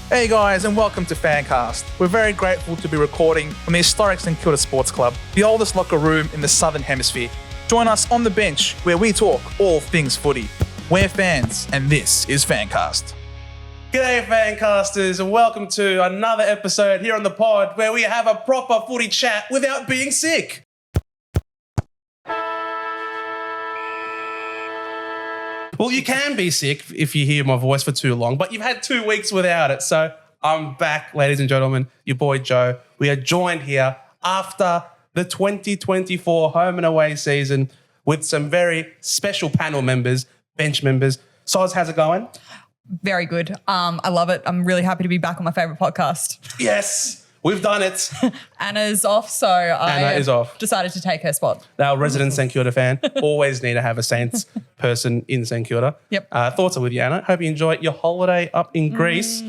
Hey guys, and welcome to FanCast. We're very grateful to be recording from the historic St Kilda Sports Club, the oldest locker room in the Southern Hemisphere. Join us on the bench where we talk all things footy. We're fans, and this is FanCast. G'day FanCasters, and welcome to another episode here on the pod where we have a proper footy chat without being sick. Well, you can be sick if you hear my voice for too long, but you've had 2 weeks without it. So I'm back, ladies and gentlemen, your boy Joe. We are joined here after the 2024 home and away season with some very special panel members, bench members. Soz, how's it going? Very good. I love it. I'm really happy to be back on my favourite podcast. Yes, we've done it. Anna's off, so I is off. decided to take her spot. Our resident St Kilda fan. Always need to have a Saints person in St Kilda. Yep. Thoughts are with you, Anna. Hope you enjoyed your holiday up in Greece.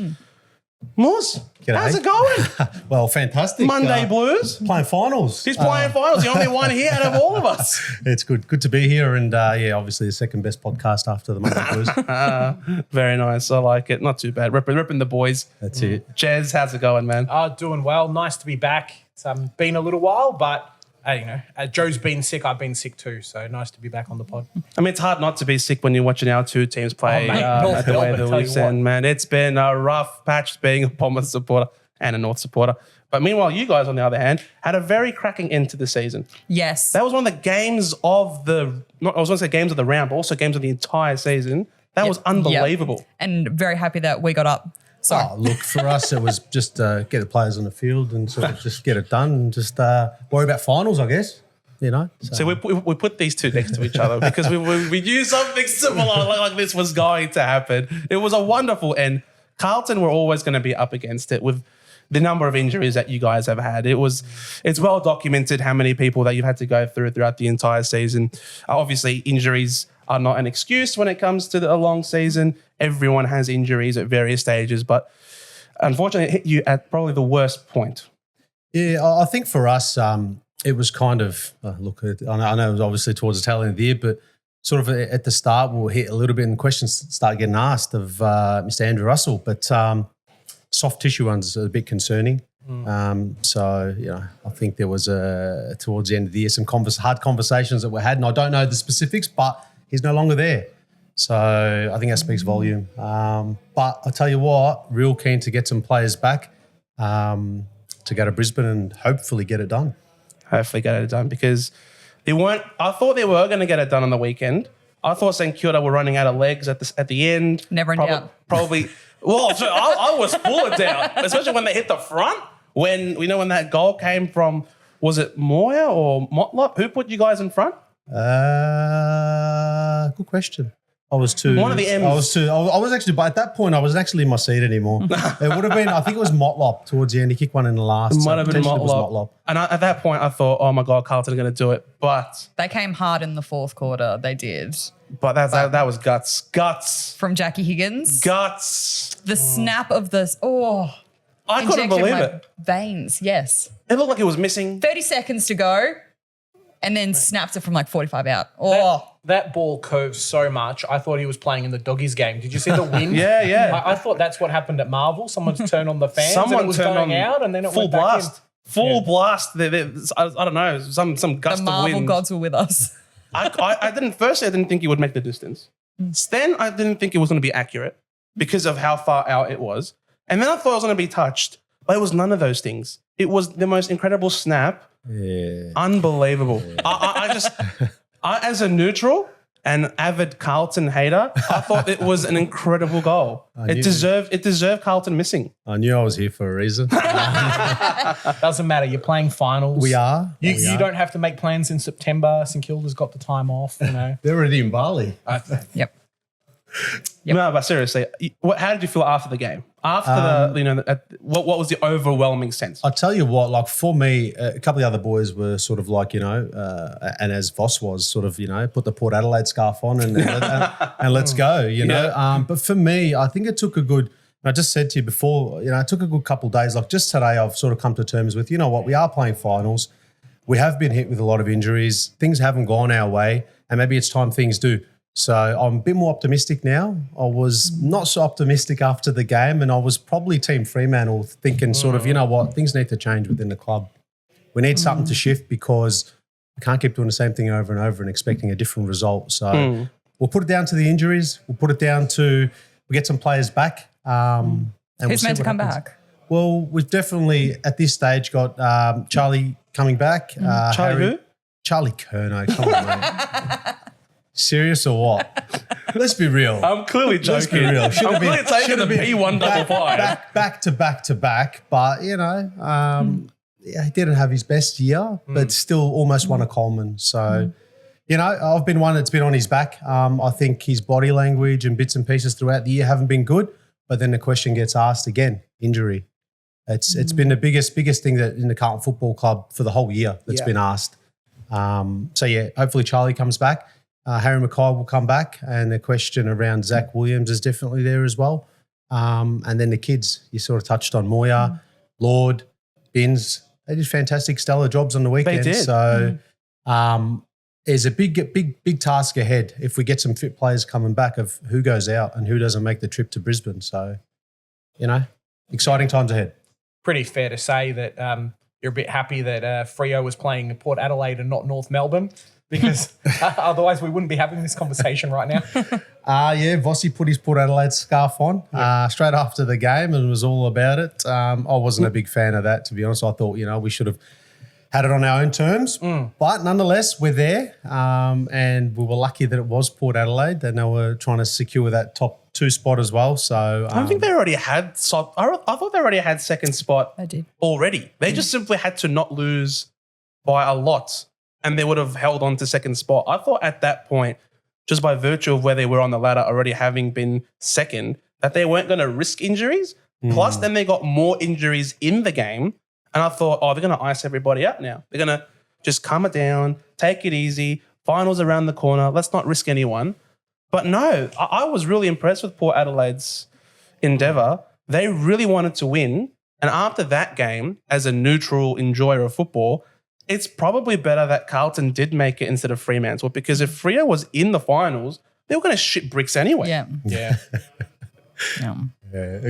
Moors, how's it going? Well, fantastic. Monday Blues. Playing finals. He's playing finals. The only one here out of all of us. It's good. Good to be here. And obviously the second best podcast after the Monday Blues. Very nice. I like it. Not too bad. Ripping the boys. That's it. Jez, how's it going, man? Doing well. Nice to be back. It's been a little while, but Joe's been sick. I've been sick too. So nice to be back on the pod. I mean, it's hard not to be sick when you're watching our two teams play at the way the league's end, man. It's been a rough patch being a Bombers supporter and a North supporter. But meanwhile, you guys, on the other hand, had a very cracking end to the season. Yes. That was one of the games of the, I was going to say games of the round, but also games of the entire season. That was unbelievable. Yep. And very happy that we got up. Sorry. Oh, look, for us, it was just get the players on the field and sort of just get it done and just worry about finals, I guess. You know, so we put these two next to each other because we knew something similar like this was going to happen. It was a wonderful end. Carlton were always going to be up against it with the number of injuries that you guys have had. It's well documented how many people that you've had to go throughout the entire season. Obviously, injuries are not an excuse when it comes to a long season. Everyone has injuries at various stages, but unfortunately, it hit you at probably the worst point. Yeah, I think for us, it was kind of, I know it was obviously towards the tail end of the year, but sort of at the start, we'll hit a little bit and questions start getting asked of Mr. Andrew Russell. But soft tissue ones are a bit concerning. So, I think there was towards the end of the year some hard conversations that were had, and I don't know the specifics, but he's no longer there. So I think that speaks volume. But I tell you what, real keen to get some players back to go to Brisbane and hopefully get it done. Hopefully get it done because I thought they were going to get it done on the weekend. I thought St Kilda were running out of legs at the end. Never in doubt. Probably. Well, so I was full of doubt, especially when they hit the front. When that goal came from, was it Moya or Motlop? Who put you guys in front? Good question. I was too. One of the M's. I was actually, but at that point, I wasn't actually in my seat anymore. It would have been, I think it was Motlop towards the end. He kicked one in the last. It might have been Motlop. And at that point, I thought, oh my God, Carlton are going to do it. But They came hard in the fourth quarter. They did. But that was guts. Guts. From Jackie Higgins. Guts. The snap of the, I couldn't believe it. Veins, yes. It looked like it was missing. 30 seconds to go and then snaps it from like 45 out. Oh. That ball curved so much. I thought he was playing in the doggies game. Did you see the wind? Yeah. I thought that's what happened at Marvel. Someone's turned on the fans. Someone and it was turned going on out, and then it full went back blast. in. Full blast. I don't know. Some gust The of wind. Marvel gods were with us. I didn't think he would make the distance. Then I didn't think it was going to be accurate because of how far out it was. And then I thought it was going to be touched, but it was none of those things. It was the most incredible snap. Yeah. Unbelievable. Yeah. I as a neutral and avid Carlton hater, I thought it was an incredible goal. It deserved Carlton missing. I knew I was here for a reason. Doesn't matter. You're playing finals. We are. You don't have to make plans in September. St Kilda's got the time off. They're already in Bali. Yep. No, but seriously, how did you feel after the game? What was the overwhelming sense? I tell you what, like for me, a couple of the other boys were sort of like, and as Voss was sort of, put the Port Adelaide scarf on and let's go, Yeah. But for me, I think it took a good, I just said to you before, it took a good couple of days. Like just today, I've sort of come to terms with, we are playing finals. We have been hit with a lot of injuries. Things haven't gone our way, and maybe it's time things do. So I'm a bit more optimistic now. I was not so optimistic after the game, and I was probably Team Fremantle thinking sort of, you know what, things need to change within the club. We need something to shift because we can't keep doing the same thing over and over and expecting a different result. So we'll put it down to the injuries. We'll put it down to we get some players back. And Who's meant to come back? Well, we've definitely at this stage got Charlie coming back. Charlie who? Charlie Curnow. Come on, mate. Serious or what? Let's be real. I'm clearly Let's be joking. real. I'm clearly taking the P155. Back to back. But, you know, yeah, he didn't have his best year, but still almost won a Coleman. So, you know, I've been one that's been on his back. I think his body language and bits and pieces throughout the year haven't been good. But then the question gets asked again, injury. It's been the biggest thing that in the Carlton Football Club for the whole year that's been asked. So, yeah, hopefully Charlie comes back. Harry Mackay will come back, and the question around Zach Williams is definitely there as well. And then the kids, you sort of touched on Moya, Lord, Binns. They did fantastic, stellar jobs on the weekend. They did. So there's a big task ahead if we get some fit players coming back of who goes out and who doesn't make the trip to Brisbane. So, you know, exciting times ahead. Pretty fair to say that you're a bit happy that Freo was playing Port Adelaide and not North Melbourne, because otherwise we wouldn't be having this conversation right now. Yeah, Vossi put his Port Adelaide scarf on straight after the game and was all about it. I wasn't a big fan of that, to be honest. I thought, you know, we should have had it on our own terms. But nonetheless, we're there, and we were lucky that it was Port Adelaide, and they were trying to secure that top 2 spot as well. So I think they already had. I thought they already had second spot. They did already. They just simply had to not lose by a lot, and they would have held on to second spot. I thought at that point, just by virtue of where they were on the ladder, already having been second, that they weren't going to risk injuries. Plus, then they got more injuries in the game, and I thought, oh, they're going to ice everybody out now. They're going to just calm it down, take it easy. Finals around the corner. Let's not risk anyone. But no, I was really impressed with Port Adelaide's endeavour. They really wanted to win. And after that game, as a neutral enjoyer of football, it's probably better that Carlton did make it instead of Fremantle, because if Freo was in the finals, they were going to shit bricks anyway. Yeah.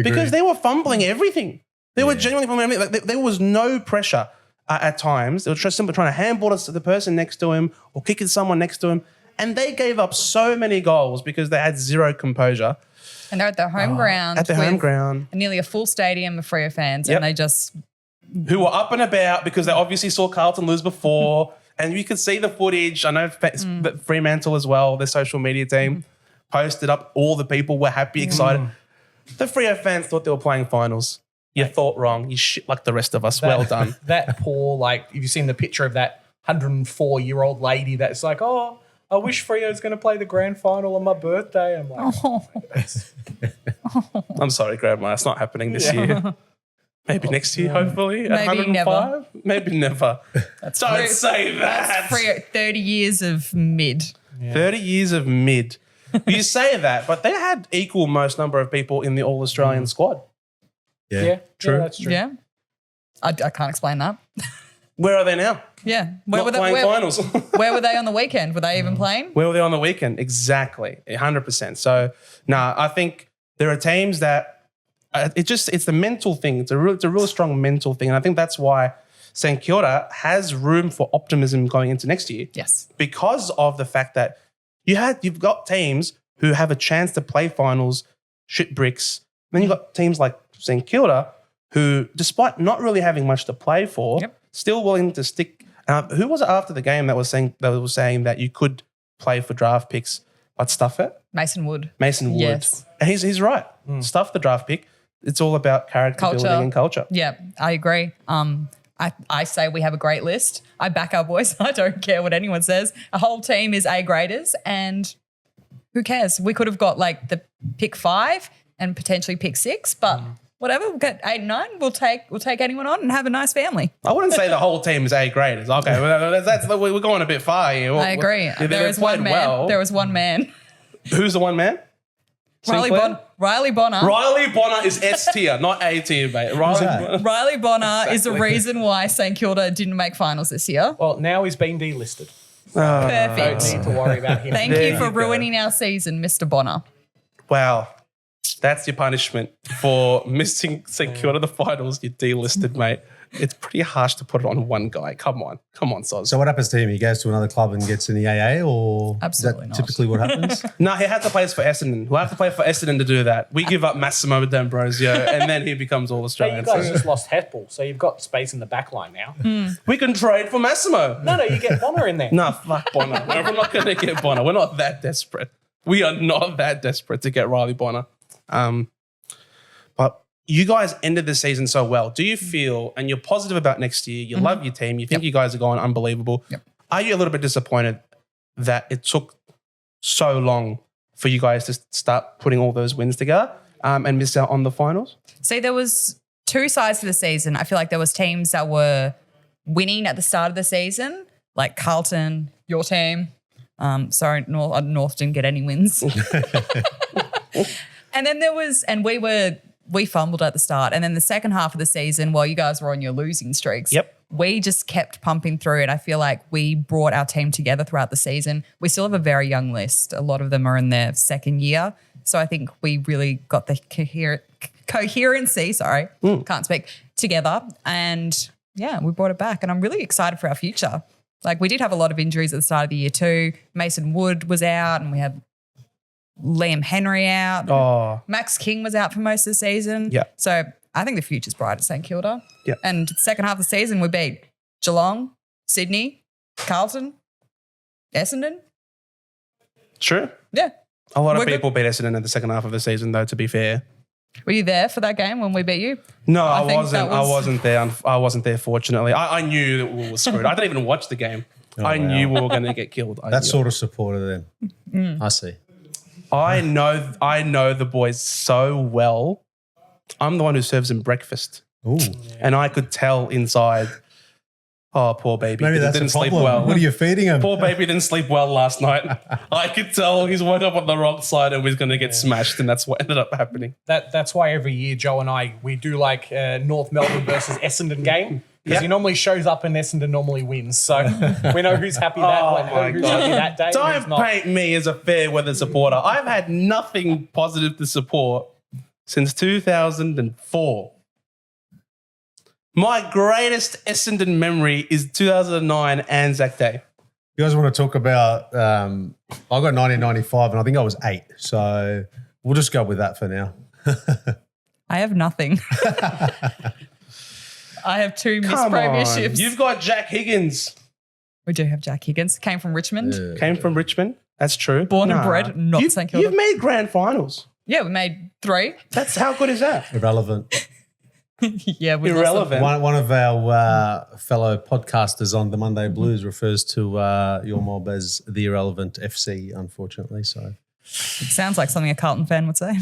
Because they were fumbling everything. They were genuinely fumbling everything. Like, there was no pressure at times. They were just simply trying to handball to the person next to him or kicking someone next to him. And they gave up so many goals because they had zero composure. And they're at their home ground. At their home ground. Nearly a full stadium of Freo fans. Yep. And they just... Who were up and about because they obviously saw Carlton lose before. And you could see the footage. I know Fremantle as well, their social media team, posted up. All the people were happy, excited. The Freo fans thought they were playing finals. You thought wrong. You shit like the rest of us. Well done. That poor, like, have you seen the picture of that 104-year-old lady that's like, oh, I wish Freo's going to play the grand final on my birthday. I'm like, I'm sorry, Grandma. It's not happening this year. Maybe next year, hopefully. At Maybe 105? never. Maybe never. Don't say that. Freo, 30 years of mid. 30 years of mid. You say that, but they had equal most number of people in the All-Australian squad. yeah, true. that's true. Yeah. I can't explain that. Where are they now? Yeah. Not playing finals. Where were they on the weekend? Were they even playing? Where were they on the weekend? Exactly. 100%. So, I think there are teams that it's the mental thing. It's a real strong mental thing. And I think that's why St Kilda has room for optimism going into next year. Yes. Because of the fact that you've got teams who have a chance to play finals, shit bricks. Then you've got teams like St Kilda who, despite not really having much to play for, still willing to stick. Who was it after the game that was saying that you could play for draft picks but stuff it? Mason Wood. Yes. And he's right. Stuff the draft pick. It's all about character building and culture. Yeah, I agree. I say we have a great list. I back our boys. I don't care what anyone says. A whole team is A graders, and who cares? We could have got like the pick 5 and potentially pick 6, but whatever. We'll get 8 and 9. We'll take anyone on and have a nice family. I wouldn't say the whole team is A graders. Okay, we're going a bit far here. I agree. There was one man. Well. There was one man. Who's the one man? Riley Bonner. Riley Bonner is S tier, not A tier, mate. Riley Bonner is the reason why St Kilda didn't make finals this year. Well, now he's been delisted. Don't Perfect. need to worry about him. Thank There you for you go. ruining our season, Mr. Bonner. Wow. That's your punishment for missing St Kilda the finals. You delisted, mate. It's pretty harsh to put it on one guy. Come on, Soz. So what happens to him? He goes to another club and gets in the AA, or Absolutely is not. that typically what happens? No, he had to play for Essendon. We'll have to play for Essendon to do that. We give up Massimo D'Ambrosio, and then he becomes all Hey, you Australian. guys So just lost Heppel, so you've got space in the back line now. we can trade for Massimo. No, you get Bonner in there. No, fuck Bonner. We're not going to get Bonner. We're not that desperate. We are not that desperate to get Riley Bonner. But you guys ended the season so well. Do you feel, and you're positive about next year, you love your team, you think you guys are going unbelievable. Yep. Are you a little bit disappointed that it took so long for you guys to start putting all those wins together and miss out on the finals? See, there was two sides to the season. I feel like there was teams that were winning at the start of the season, like Carlton, your team. Sorry, North didn't get any wins. And then there was, and we fumbled at the start. And then the second half of the season, while you guys were on your losing streaks, we just kept pumping through. And I feel like we brought our team together throughout the season. We still have a very young list. A lot of them are in their second year. So I think we really got the coherency, can't speak, together. And yeah, we brought it back. And I'm really excited for our future. Like, we did have a lot of injuries at the start of the year too. Mason Wood was out, and we had Liam Henry out. Oh, Max King was out for most of the season. Yeah. So I think the future's bright at St Kilda. Yeah. And second half of the season, we beat Geelong, Sydney, Carlton, Essendon. true. Yeah. A lot of We're good. people beat Essendon in the second half of the season, though, to be fair. Were you there for that game when we beat you? No, I I think wasn't. that was- I wasn't there. I wasn't there, fortunately. I knew that we were screwed. I didn't even watch the game. I wow. knew we were going to get killed. That sort of supporter then. I see. I know the boys so well. I'm the one who serves them breakfast. Ooh. And I could tell inside, oh, poor baby. Maybe that's didn't a sleep problem. well. What are you feeding him? Poor baby didn't sleep well last night. I could tell he's woke up on the wrong side and was going to get smashed, and that's what ended up happening. That's why every year Joe and I, we do like North Melbourne versus Essendon game. Because he normally shows up and Essendon normally wins. So we know who's happy my God. happy that day. and who's Don't not. paint me as a fair weather supporter. I've had nothing positive to support since 2004. My greatest Essendon memory is 2009 Anzac Day. You guys want to talk about, I got 1995 and I think I was 8. So we'll just go with that for now. I have nothing. I have two missed Come on. premierships. You've got Jack Higgins. We do have Jack Higgins. Came from Richmond. Came from Richmond. That's true. Born and bred, not you've, St Kilda. You've made grand finals. Yeah, we made 3. That's how good is that? Irrelevant. Yeah, we lost Irrelevant. One of our fellow podcasters on the Monday Blues refers to your mob as the irrelevant FC, unfortunately. So Sounds like something a Carlton fan would say.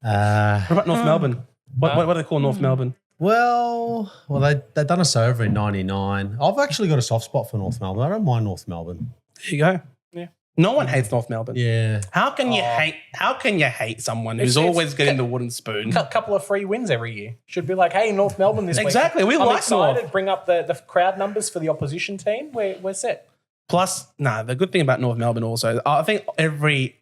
What about North Melbourne? What do they call North Melbourne? Well, they've done us over in '99. I've actually got a soft spot for North Melbourne. I don't mind North Melbourne. There you go. Yeah. No one hates North Melbourne. Yeah, How can you hate? How can you hate someone who's It's- always getting the wooden spoon? Couple of free wins every year. Should be like, hey, North Melbourne this Exactly, week. we I'm like excited. North. Bring up the crowd numbers for the opposition team. We're set. Plus, the good thing about North Melbourne also, I think every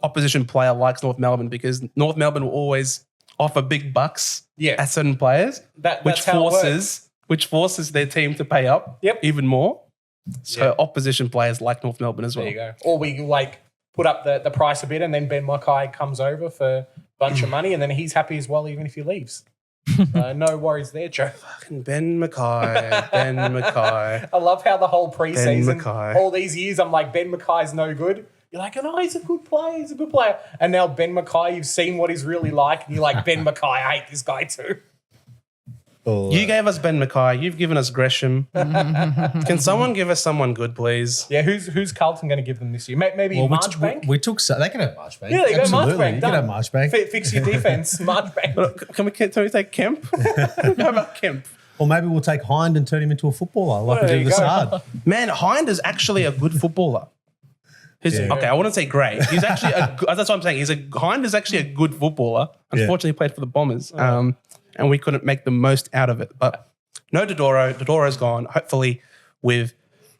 opposition player likes North Melbourne because North Melbourne will always offer big bucks Yeah. at certain players, That's how it works. which forces their team to pay up even more. So Yep. opposition players like North Melbourne as well. There you go. Or we put up the price a bit, and then Ben Mackay comes over for a bunch of money, and then he's happy as well, even if he leaves. No worries there, Joe. Fucking Ben Mackay, Ben Mackay. I love how the whole preseason, Mackay. all these years, I'm like, Ben Mackay's no good. You're like, oh, he's a good player. He's a good player. And now Ben Mackay, you've seen what he's really like, and you're like, Ben Mackay, I hate this guy too. You gave us Ben Mackay. You've given us Gresham. Can someone give us someone good, please? Yeah, who's Carlton going to give them this year? Maybe Marchbank? we took. They can have Marchbank. Yeah, they go Absolutely. Marchbank. You done. can have Marchbank. Fix your defense, Marchbank. Can we take Kemp? How about Kemp? Or maybe we'll take Hind and turn him into a footballer, like we There did you with go. Saad. Man, Hind is actually a good footballer. Okay, I wouldn't say great. He's actually that's what I'm saying. Hind is actually a good footballer. Unfortunately, he played for the Bombers, and we couldn't make the most out of it. But no Dodoro. Dodoro's gone. Hopefully, with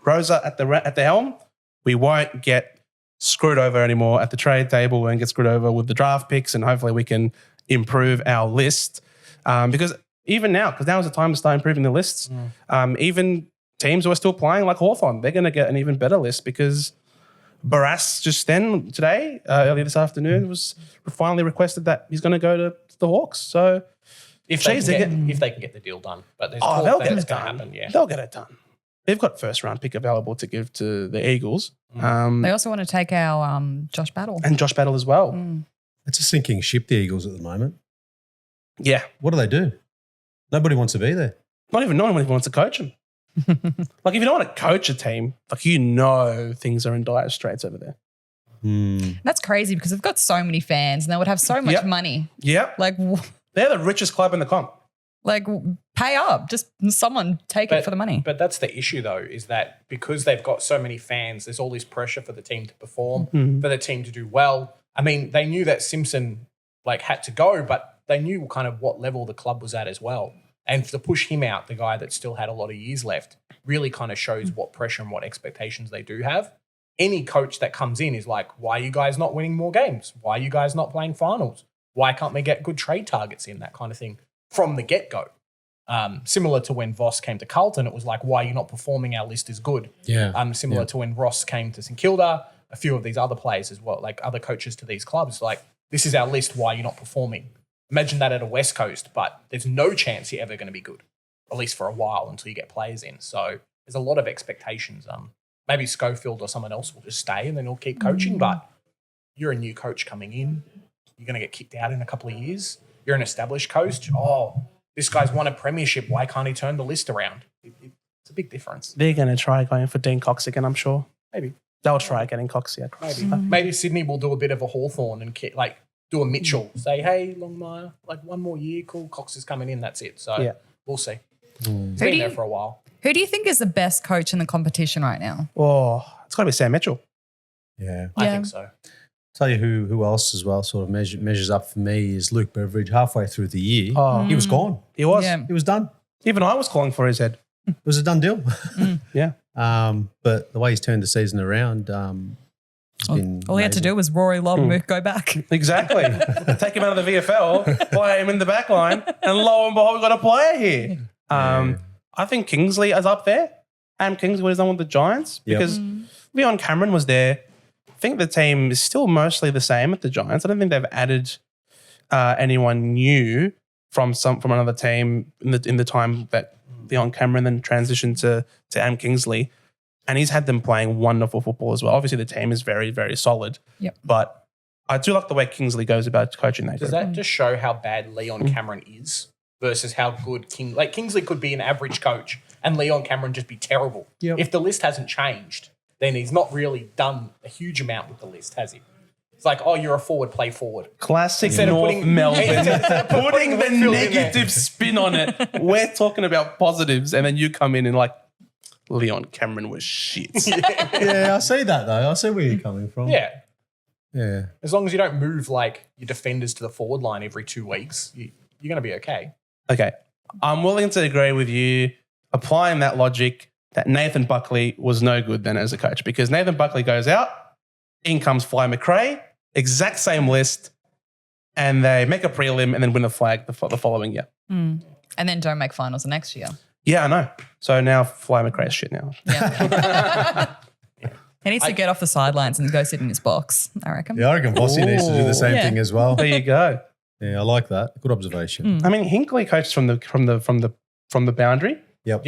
Rosa at the helm, we won't get screwed over anymore at the trade table. We won't get screwed over with the draft picks, and hopefully we can improve our list. Because even now, because now is the time to start improving the lists. Even teams who are still playing like Hawthorn, they're going to get an even better list because Barras just then today, earlier this afternoon, was finally requested that he's going to go to the Hawks. So if they can get the deal done, but there's talk they'll that get it's it going to done. happen. Yeah, They'll get it done. They've got first round pick available to give to the Eagles. They also want to take our Josh Battle. And Josh Battle as well. It's a sinking ship, the Eagles, at the moment. Yeah. What do? Nobody wants to be there. Not even no one wants to coach them. Like, if you don't want to coach a team, like, things are in dire straits over there. That's crazy because they've got so many fans and they would have so much money. Yep. Like, they're the richest club in the comp. like pay up. Just someone take it for the money. But that's the issue, though, is that because they've got so many fans, there's all this pressure for the team to perform, for the team to do well. I mean, they knew that Simpson had to go, but they knew kind of what level the club was at as well. And to push him out, the guy that still had a lot of years left, really kind of shows what pressure and what expectations they do have. Any coach that comes in is like, why are you guys not winning more games? Why are you guys not playing finals? Why can't we get good trade targets in? That kind of thing from the get-go. Similar to when Voss came to Carlton, it was like, why are you not performing? Our list is good. Yeah. Similar to when Ross came to St Kilda, a few of these other players as well, like other coaches to these clubs, like, this is our list, why are you not performing? Imagine that at a West Coast, but there's no chance you're ever going to be good, at least for a while until you get players in. So there's a lot of expectations. Maybe Schofield or someone else will just stay and then he'll keep coaching, but you're a new coach coming in. You're going to get kicked out in a couple of years. You're an established coach. Oh, this guy's won a premiership. Why can't he turn the list around? It's a big difference. They're going to try going for Dean Cox again, I'm sure. Maybe. They'll try getting Cox, yeah. Maybe Sydney will do a bit of a Hawthorn and do a Mitchell. Say, hey, Longmire, one more year, cool. Cox is coming in. That's it. So we'll see. He's been there for a while. Who do you think is the best coach in the competition right now? Oh, it's got to be Sam Mitchell. Yeah. I think so. Tell you who else as well sort of measures up for me is Luke Beveridge. Halfway through the year, he was gone. He was. Yeah. He was done. Even I was calling for his head. It was a done deal. Yeah. But the way he's turned the season around, it's been All he had to do was Rory Lobb go back. Exactly. Take him out of the VFL, play him in the back line, and lo and behold, we've got a player here. I think Kingsley is up there. Kingsley, what he's done with the Giants, because Leon Cameron was there. I think the team is still mostly the same at the Giants. I don't think they've added anyone new from another team in the time that Leon Cameron then transitioned to Am Kingsley. And he's had them playing wonderful football as well. Obviously, the team is very, very solid. Yep. But I do like the way Kingsley goes about coaching that Does group. that just show how bad Leon Cameron is versus how good Kingsley could be an average coach and Leon Cameron just be terrible? Yep. If the list hasn't changed, then he's not really done a huge amount with the list, has he? It's like, oh, you're a forward, play forward. Classic Instead of North putting- Melbourne. Putting the Whitfield in there. negative spin on it. We're talking about positives, and then you come in and Leon Cameron was shit. Yeah, I see that though. I see where you're coming from. Yeah. Yeah. As long as you don't move your defenders to the forward line every 2 weeks, you're going to be okay. Okay. I'm willing to agree with you, applying that logic, that Nathan Buckley was no good then as a coach, because Nathan Buckley goes out, in comes Fly McRae, exact same list, and they make a prelim and then win the flag the following year. And then don't make finals the next year. Yeah, I know. So now Fly McRae's shit now. Yeah. He needs to get off the sidelines and go sit in his box, I reckon. Yeah, I reckon Bossy needs to do the same Yeah. thing as well. There you go. Yeah, I like that. Good observation. I mean, Hinkley coached from the boundary. Yep.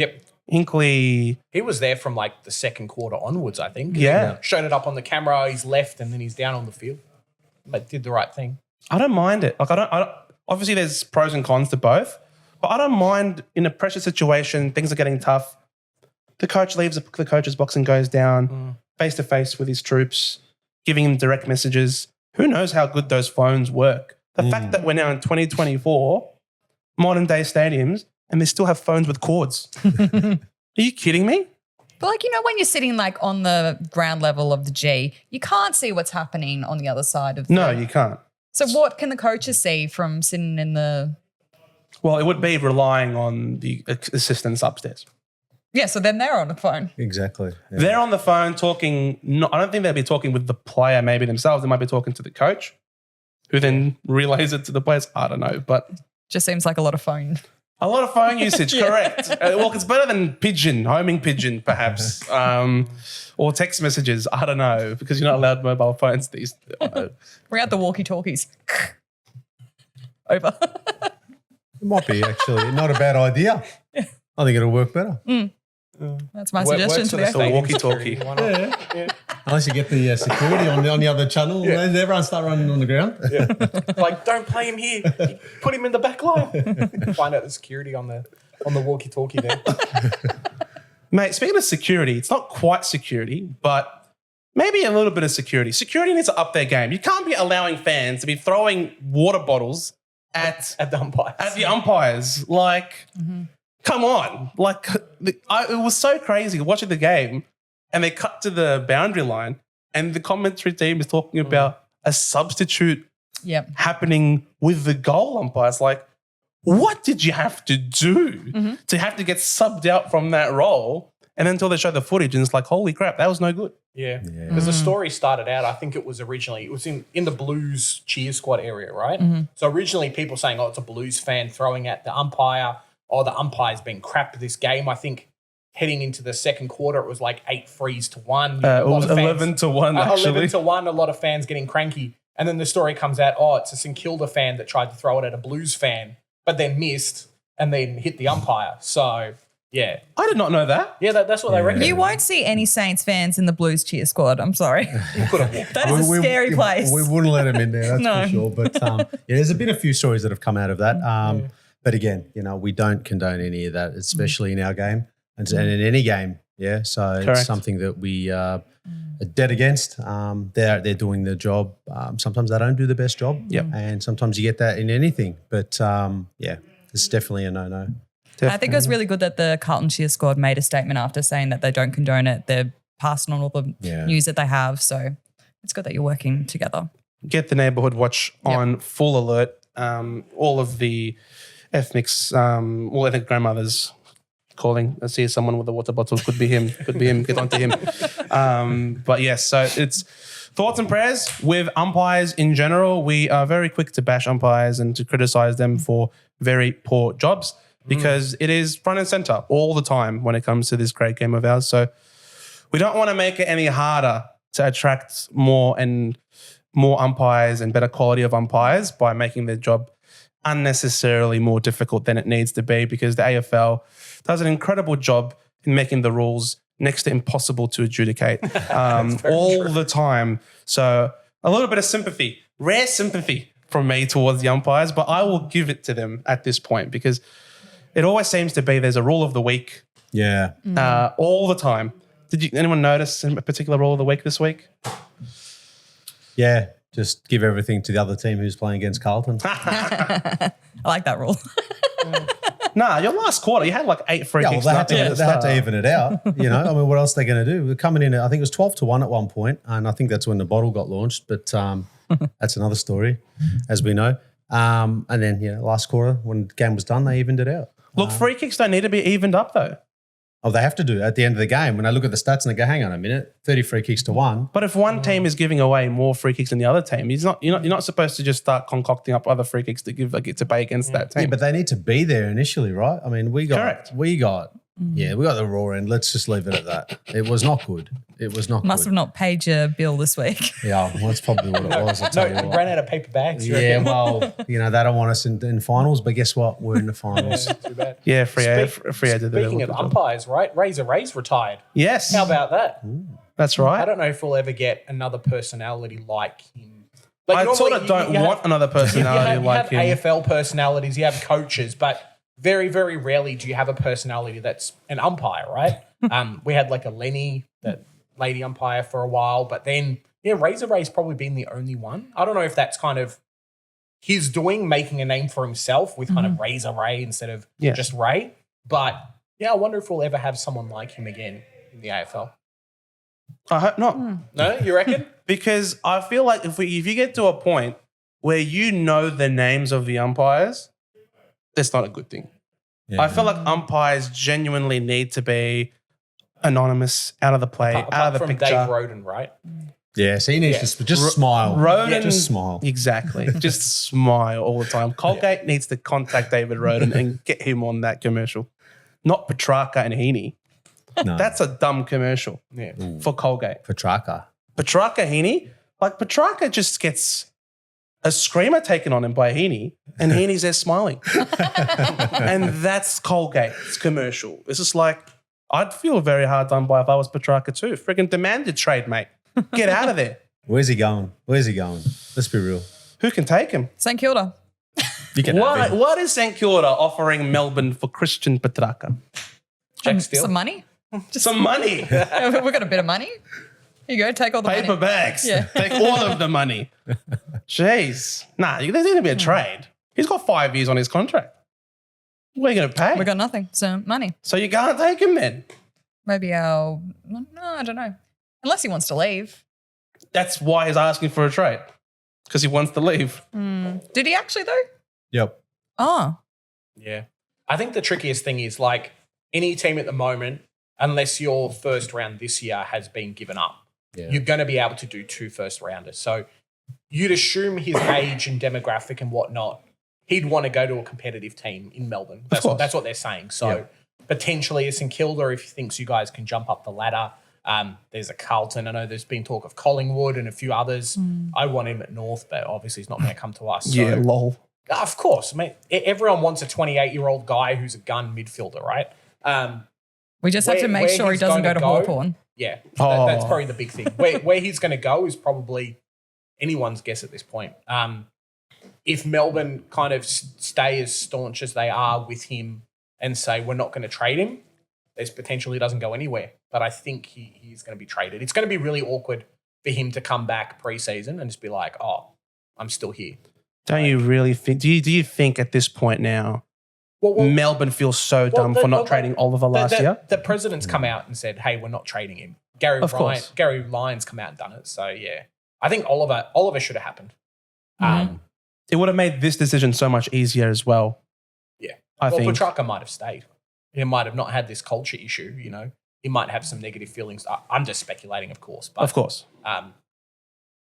Hinkley, He was there from the second quarter onwards, I think. Yeah. Showed it up on the camera, he's left, and then he's down on the field. But did the right thing. I don't mind it. I don't. Obviously, there's pros and cons to both, but I don't mind in a pressure situation. Things are getting tough. The coach leaves the coach's box and goes down face to face with his troops, giving him direct messages. Who knows how good those phones work? The fact that we're now in 2024, modern day stadiums, and they still have phones with cords. Are you kidding me? But when you're sitting on the ground level of the G, you can't see what's happening on the other side of the No, you can't. So what can the coaches see from sitting in the... Well, it would be relying on the assistants upstairs. Yeah, so then they're on the phone. Exactly. Yeah. They're on the phone talking. I don't think they'll be talking with the player maybe themselves. They might be talking to the coach, who then relays it to the players. I don't know, but Just seems like a lot of phone. a lot of phone usage, correct. Well, it's better than homing pigeon, perhaps, or text messages. I don't know, because you're not allowed mobile phones these days. We're at the walkie-talkies. Over. It might be actually not a bad idea. I think it'll work better. That's my suggestion to the walkie-talkie. Why not? Yeah. Unless you get the security on the other channel, then everyone start running on the ground. Like, don't play him here. Put him in the back line. Find out the security on the walkie-talkie there. Mate, speaking of security, it's not quite security, but maybe a little bit of security. Security needs to up their game. You can't be allowing fans to be throwing water bottles at the umpires. At the umpires. Like, come on. Like, it was so crazy watching the game, and they cut to the boundary line, and the commentary team is talking about a substitute happening with the goal umpires. Like, what did you have to do to have to get subbed out from that role? And then until they show the footage, and it's like, holy crap, that was no good. Yeah. Because the story started out, I think it was in the Blues cheer squad area, right? So originally people saying, it's a Blues fan throwing at the umpire, or the umpire's been crap this game. I think heading into the second quarter, it was like 8-3-1. It was 11-1, actually. 11-1, a lot of fans getting cranky. And then the story comes out, it's a St Kilda fan that tried to throw it at a Blues fan, but then missed and then hit the umpire. So, yeah. I did not know that. Yeah, that's what they reckon. You won't see any Saints fans in the Blues cheer squad. I'm sorry. That is a scary place. We wouldn't let them in there, that's No. for sure. But there's been a few stories that have come out of that. But again, we don't condone any of that, especially in our game and in any game. Yeah, so Correct. It's something that we are dead against. They're doing their job. Sometimes they don't do the best job. Yep. And sometimes you get that in anything. But it's definitely a no-no. I think it was really good that the Carlton cheer squad made a statement after saying that they don't condone it. They're passing on all the news that they have. So it's good that you're working together. Get the Neighbourhood Watch on full alert. All of the ethnics, all ethnic grandmothers calling. I see someone with a water bottle. Could be him. Get onto him. But yes, so it's thoughts and prayers with umpires in general. We are very quick to bash umpires and to criticize them for very poor jobs because it is front and center all the time when it comes to this great game of ours. So we don't want to make it any harder to attract more umpires and better quality of umpires by making their job unnecessarily more difficult than it needs to be, because the AFL does an incredible job in making the rules next to impossible to adjudicate all the time. So a little bit of sympathy, rare sympathy from me towards the umpires, but I will give it to them at this point because it always seems to be there's a rule of the week all the time. Did anyone notice a particular rule of the week this week? Yeah, just give everything to the other team who's playing against Carlton. I like that rule. Nah, your last quarter, you had like 8 free kicks. They had to even it out. I mean, what else are they going to do? We're coming in, I think it was 12-1 at one point, and I think that's when the bottle got launched, but that's another story, as we know. And then, last quarter, when the game was done, they evened it out. Look, free kicks don't need to be evened up though. Oh, they have to do it at the end of the game. When I look at the stats and I go, hang on a minute, 30 free kicks to 1. But if one team is giving away more free kicks than the other team, you're not supposed to just start concocting up other free kicks to give to pay against that team. Yeah, but they need to be there initially, right? I mean, we got the raw end. Let's just leave it at that. It was not good. It was not Must good. have not paid your bill this week. Yeah, well, that's probably what it was. I'll tell you what. Ran out of paper bags. Yeah, well, they don't want us in finals, but guess what? We're in the finals. Too bad. Yeah, Freo did the Speaking of umpires, right? Razor Ray's retired. Yes. How about that? That's I right. don't know if we'll ever get another personality like him. I sort of don't want another personality like him. You have AFL personalities, you have coaches, but very, very rarely do you have a personality that's an umpire, right? We had like a Lenny, that lady umpire for a while, but then, Razor Ray's probably been the only one. I don't know if that's kind of his doing, making a name for himself with kind of Razor Ray instead of just Ray. But, I wonder if we'll ever have someone like him again in the AFL. I hope not. No, you reckon? Because I feel like if you get to a point where you know the names of the umpires, that's not a good thing. I feel like umpires genuinely need to be anonymous, out of the play, out of the from picture. Dave Roden, right? Yes, he needs to just smile. Roden, just smile. Exactly. Just smile all the time. Colgate needs to contact David Roden and get him on that commercial. Not Petrarca and Heaney. No, That's a dumb commercial for Colgate. Petrarca. Petrarca, Heaney, like Petrarca just gets a screamer taken on him by Heaney and Heaney's there smiling. And that's Colgate's commercial. It's just like, I'd feel very hard done by if I was Petrarca too. Friggin' demanded trade, mate. Get out of there. Where's he going? Let's be real. Who can take him? St Kilda. You can have him. What is St Kilda offering Melbourne for Christian Petrarca? Jack Steele. Some money. Some money. We've got a bit of money. Here you go. Take all the Paper money. bags. Yeah. Take all of the money. Jeez. Nah, there's going to be a trade. He's got 5 years on his contract. What are you going to pay? We got nothing. So money. So you can't take him then. Maybe no, I don't know. Unless he wants to leave. That's why he's asking for a trade. Because he wants to leave. Did he actually though? Yep. Oh. Yeah. I think the trickiest thing is like any team at the moment, unless your first round this year has been given up, you're going to be able to do 2 first rounders. So you'd assume his age and demographic and whatnot, he'd want to go to a competitive team in Melbourne. That's what they're saying. So potentially a St Kilda, if he thinks you guys can jump up the ladder. There's a Carlton. I know there's been talk of Collingwood and a few others. I want him at North, but obviously he's not going to come to us. So. lol. Of course. I mean, everyone wants a 28-year-old guy who's a gun midfielder, right? We just have to make sure he doesn't go to Hawthorn. Yeah, that's probably the big thing. Where he's going to go is probably anyone's guess at this point. If Melbourne kind of stay as staunch as they are with him and say we're not going to trade him, there's potential he doesn't go anywhere. But I think he's going to be traded. It's going to be really awkward for him to come back pre-season and just be like, oh, I'm still here. Don't you really think? Do you think at this point now, Melbourne feels so dumb for not trading Oliver last year? The president's come out and said, hey, we're not trading him. Gary Lyon's come out and done it. So, yeah. I think Oliver should have happened. It would have made this decision so much easier as well. Yeah. I think. Petrarca might have stayed. He might have not had this culture issue, you know. He might have some negative feelings. I'm just speculating, of course. But, of course.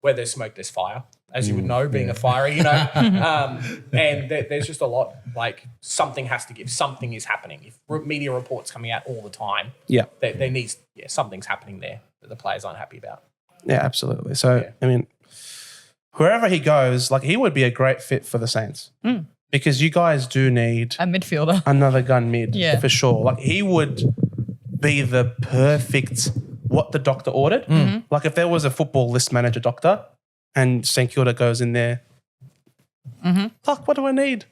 Where there's smoke, there's fire, as you would know, being a fiery, you know. And there's just a lot, like something has to give. Something is happening. If media reports coming out all the time, there needs, something's happening there that the players aren't happy about. Yeah, absolutely. So, I mean, wherever he goes, like he would be a great fit for the Saints because you guys do need a midfielder, another gun mid for sure. Like he would be the perfect what the doctor ordered. Like if there was a football list manager doctor and St Kilda goes in there, fuck, what do I need?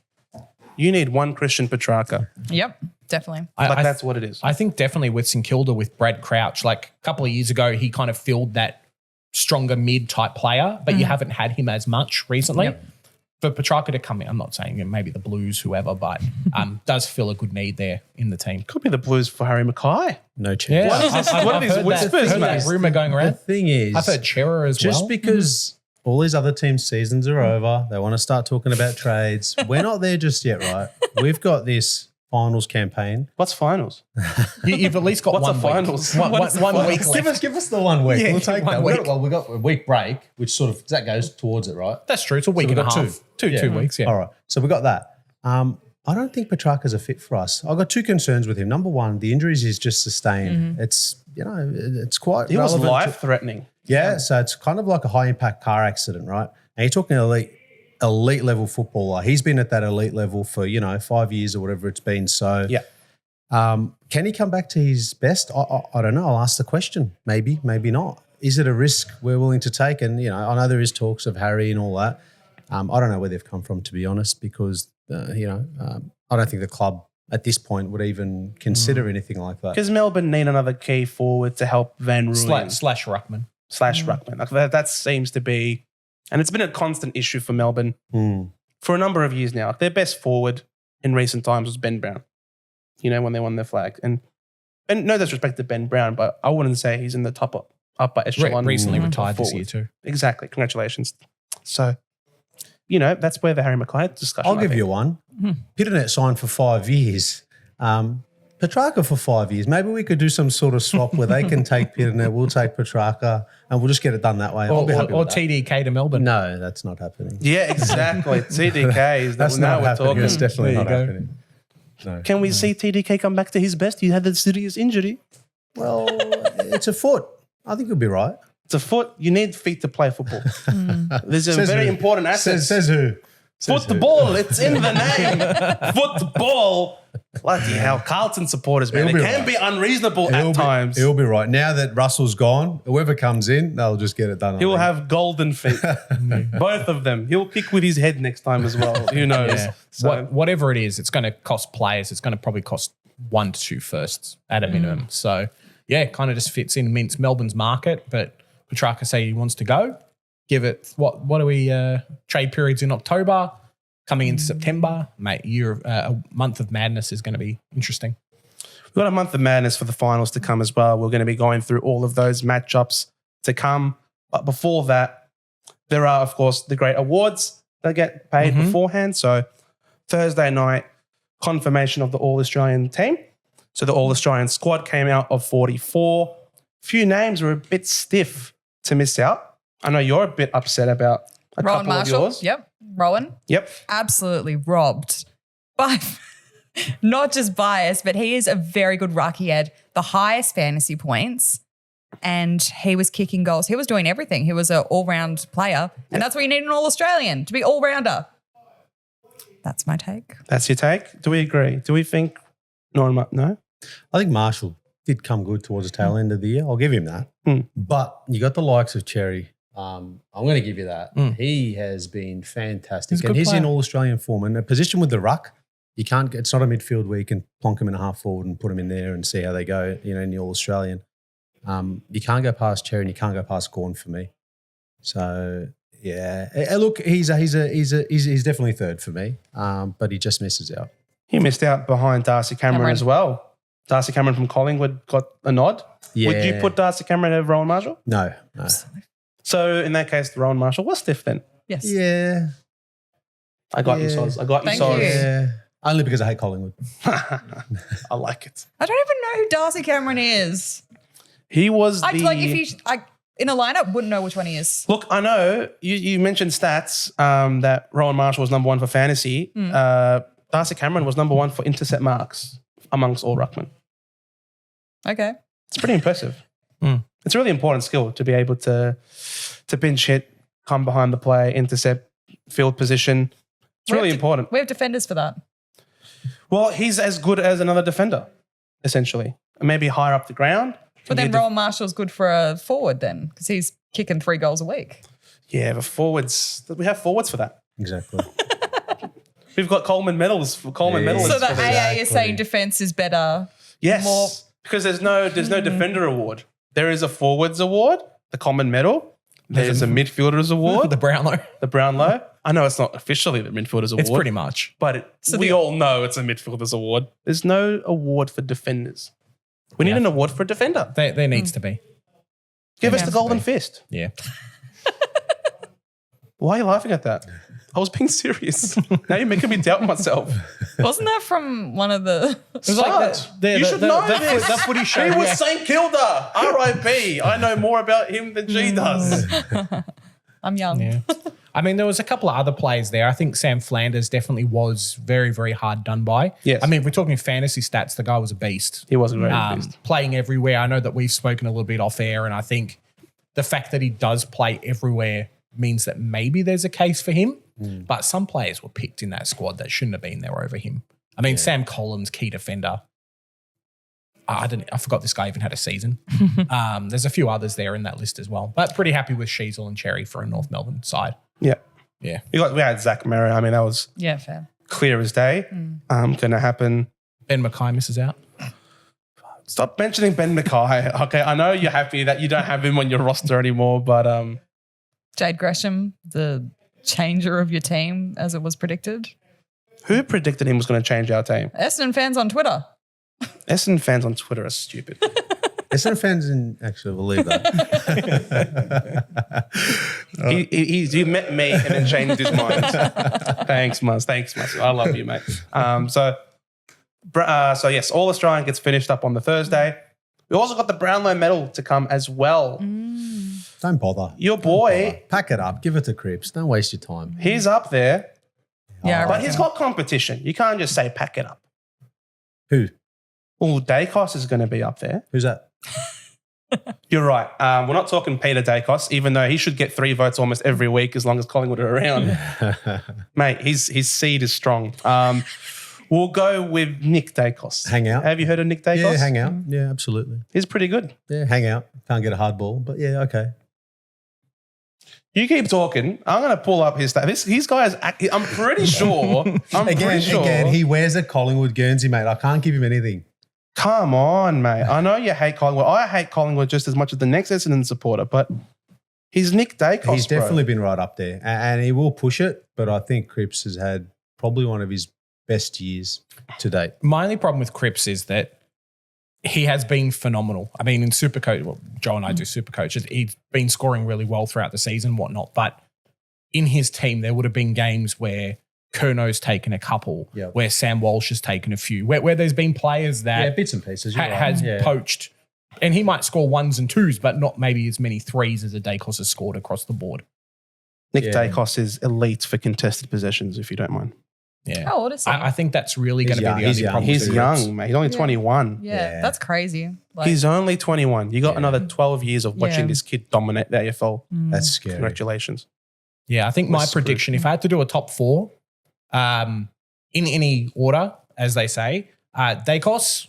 You need one Christian Petrarca. Yep, definitely. That's what it is. I think definitely with St Kilda, with Brad Crouch, like a couple of years ago, he kind of filled that stronger mid type player, but you haven't had him as much recently. Yep. For Petrarca to come in, I'm not saying maybe the Blues, whoever, but does fill a good need there in the team. Could be the Blues for Harry Mackay. No chance. What is this? What are these whispers, heard mate? that rumor going The around. thing is, I've heard Chera as just well. because all these other teams' seasons are over, they want to start talking about trades. We're not there just yet, right? We've got this finals campaign. What's finals? You've at least got What's one a finals? week. One week left. Give us the 1 week. Yeah, we'll take one that. week. We've got a week break, which sort of that goes towards it, right? That's true. It's a week we've and a got half. Two weeks, yeah. All right. So we got that. I don't think Petrarca's a fit for us. I've got 2 concerns with him. Number one, the injuries he's just sustained. It's, it's quite He was relevant to- life-threatening. Yeah, so it's kind of like a high-impact car accident, right? And you're talking elite level footballer. He's been at that elite level for, 5 years or whatever it's been. So can he come back to his best? I don't know. I'll ask the question. Maybe, maybe not. Is it a risk we're willing to take? And, I know there is talks of Harry and all that. I don't know where they've come from, to be honest, because, I don't think the club at this point would even consider anything like that. Because Melbourne need another key forward to help Van Rooyen. Slash Ruckman. Ruckman. Like that seems to be, and it's been a constant issue for Melbourne for a number of years now. Their best forward in recent times was Ben Brown, when they won their flag. And no disrespect to Ben Brown, but I wouldn't say he's in the upper echelon. Recently retired forward. this year too. Exactly. Congratulations. So, that's where the Harry Mackay discussion. I'll give you one. Pitternet signed for 5 years. Petrarca for 5 years. Maybe we could do some sort of swap where they can take Pitner, we'll take Petrarca, and we'll just get it done that way. I'll be happy Or with that. TDK to Melbourne. No, that's not happening. Yeah, exactly. TDK. That's now not we're happening. talking. It's definitely There not you go. happening. No. Can we see TDK come back to his best? He had a serious injury. Well, it's a foot. I think he'll be right. It's a foot. You need feet to play football. There's a Says very who? important asset. Says who? Says who? Football. It's in the name. Football. Bloody hell. Carlton supporters, man. They He'll be can right. be unreasonable at times. He'll be right. Now that Russell's gone, whoever comes in, they'll just get it done. He'll have golden feet. Both of them. He'll kick with his head next time as well. Who knows? Yeah. So, Whatever it is, it's going to cost players. It's going to probably cost 1 to 2 firsts at a minimum. So, yeah, kind of just fits in Mint's Melbourne's market. But Petrarca say he wants to go. Give it, what are we, trade periods in October, coming into September. Mate, a month of madness is going to be interesting. we've got a month of madness for the finals to come as well. We're going to be going through all of those matchups to come. But before that, there are, of course, the great awards that get paid beforehand. So Thursday night, confirmation of the All-Australian team. So the All-Australian squad came out of 44. Few names were a bit stiff to miss out. I know you're a bit upset about a Rowan couple Marshall. of yours. Yep. Rowan. Yep. Absolutely robbed. But not just biased, but he is a very good ruck. He had the highest fantasy points and he was kicking goals. He was doing everything. He was an all-round player. And that's what you need in an All-Australian, to be all-rounder. That's my take. That's your take? Do we agree? Do we think no? I think Marshall did come good towards the tail end of the year. I'll give him that. But you got the likes of Cherry. I'm going to give you that. He has been fantastic. He's a And good he's in player. All-Australian form. And a position with the ruck, you can't get, it's not a midfield where you can plonk him in a half forward and put him in there and see how they go, in the All-Australian. You can't go past Cherry and you can't go past Gorn for me. So, yeah. Look, he's definitely third for me, but he just misses out. He missed out behind Darcy Cameron as well. Darcy Cameron from Collingwood got a nod. Yeah. Would you put Darcy Cameron over Rowan Marshall? No. So in that case, Rowan Marshall was stiff then. Yes. Yeah. I got you, Yeah. Soz. I got you, Thank Soz. you. Yeah. Only because I hate Collingwood. I like it. I don't even know who Darcy Cameron is. He was I'd the... like if he in a lineup, wouldn't know which one he is. Look, I know you mentioned stats that Rowan Marshall was number 1 for fantasy. Darcy Cameron was number 1 for intercept marks amongst all ruckmen. Okay. It's pretty impressive. It's a really important skill to be able to pinch hit, come behind the play, intercept, field position. It's really important. We have defenders for that. Well, he's as good as another defender, essentially. Maybe higher up the ground. But then Rowan Marshall's good for a forward then because he's kicking 3 goals a week. Yeah, but forwards, we have forwards for that. Exactly. We've got Coleman medals. Coleman medalists. So the for this. AA is saying defense is better. Yes, more- because there's no defender award. There is a forwards award, the common medal. There's a midfielders award, The Brownlow. the Brownlow. I know it's not officially the midfielders award. It's pretty much. But we all know it's a midfielders award. There's no award for defenders. We need an award for a defender. There needs to be. Give us Yeah. the golden fist. Yeah. Why are you laughing at that? I was being serious. Now you're making me doubt myself. Wasn't that from one of the... It was like You should know this. The footy show. He was yeah. St Kilda. R.I.P. I know more about him than G does. I'm young. Yeah. I mean, there was a couple of other players there. I think Sam Flanders definitely was very, very hard done by. Yes. I mean, if we're talking fantasy stats, the guy was a beast. He was a great beast. Playing everywhere. I know that we've spoken a little bit off air, and I think the fact that he does play everywhere means that maybe there's a case for him. But some players were picked in that squad that shouldn't have been there over him. I mean, Sam Collins, key defender. I forgot this guy even had a season. There's a few others there in that list as well. But pretty happy with Sheasel and Cherry for a North Melbourne side. Yeah. Yeah. We had Zach Merritt. I mean, that was Yeah, fair. clear as day. Going to happen. Ben Mackay misses out. Stop mentioning Ben Mackay. Okay, I know you're happy that you don't have him on your roster anymore, but Jade Gresham, the changer of your team as it was predicted. who predicted him was going to change our team? Essendon fans on Twitter. Essendon fans on Twitter are stupid. Essendon fans in actually will leave that. He met me and then changed his mind. Thanks, Muzz. I love you, mate. So So yes, All Australian gets finished up on the Thursday. We also got the Brownlow medal to come as well. Don't bother. Your Don't boy, bother. Pack it up. Give it to Cripps. Don't waste your time. he's up there, Yeah, but he's got competition. You can't just say pack it up. Who? Well, Dacos is going to be up there. Who's that? You're right. We're not talking Peter Dacos, even though he should get 3 votes almost every week as long as Collingwood are around. Mate, his seed is strong. We'll go with Nick Dacos. Hang out. Have you heard of Nick Dacos? Yeah, hang out. Yeah, absolutely. He's pretty good. Yeah, hang out. Can't get a hard ball, but yeah, okay. You keep talking. I'm going to pull up his stat. His guy is. I'm pretty sure. Again, he wears a Collingwood Guernsey, mate. I can't give him anything. Come on, mate. I know you hate Collingwood. I hate Collingwood just as much as the next Essendon supporter, but he's Nick Dacos. He's definitely been right up there, and he will push it. But I think Cripps has had probably one of his best years to date. My only problem with Cripps is that he has been phenomenal. I mean, in Supercoach, well, Joe and I do Supercoach. He's been scoring really well throughout the season, whatnot. But in his team, there would have been games where Curno's taken a couple, where Sam Walsh has taken a few, where there's been players that bits and pieces has poached. And he might score 1s and 2s, but not maybe as many 3s as a Dacos has scored across the board. Nick Dacos is elite for contested possessions, if you don't mind. Yeah. How old is he? I think that's really going to be the only problem. He's young, mate. He's only 21. Yeah, that's crazy. Like, He's only 21. You got another 12 years of watching this kid dominate the AFL. That's scary. Congratulations. Yeah, I think my prediction, if I had to do a top 4, in any order, as they say, Dacos,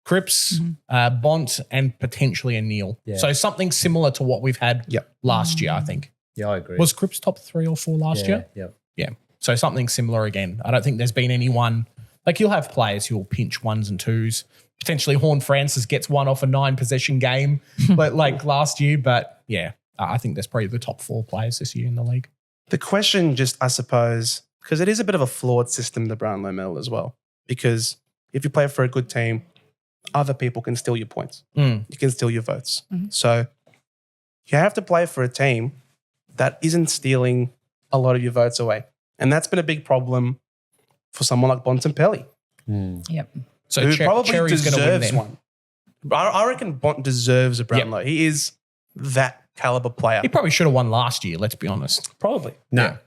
Cripps, Bont, and potentially a Neil. Yeah. So something similar to what we've had last year, I think. Yeah, I agree. Was Cripps top 3 or 4 last year? Yep. Yeah. So something similar again. I don't think there's been anyone, like you'll have players who will pinch 1s and 2s. Potentially Horn Francis gets one off a 9-possession game like last year. But yeah, I think there's probably the top 4 players this year in the league. The question just, I suppose, because it is a bit of a flawed system, the Brownlow medal as well. Because if you play for a good team, other people can steal your points. You can steal your votes. So you have to play for a team that isn't stealing a lot of your votes away. And that's been a big problem for someone like Bontempelli. Yep. So who probably Cherry's going to win deserves then. one. I reckon Bont deserves a Brownlow. He is that caliber player. He probably should have won last year, let's be honest. Probably. No.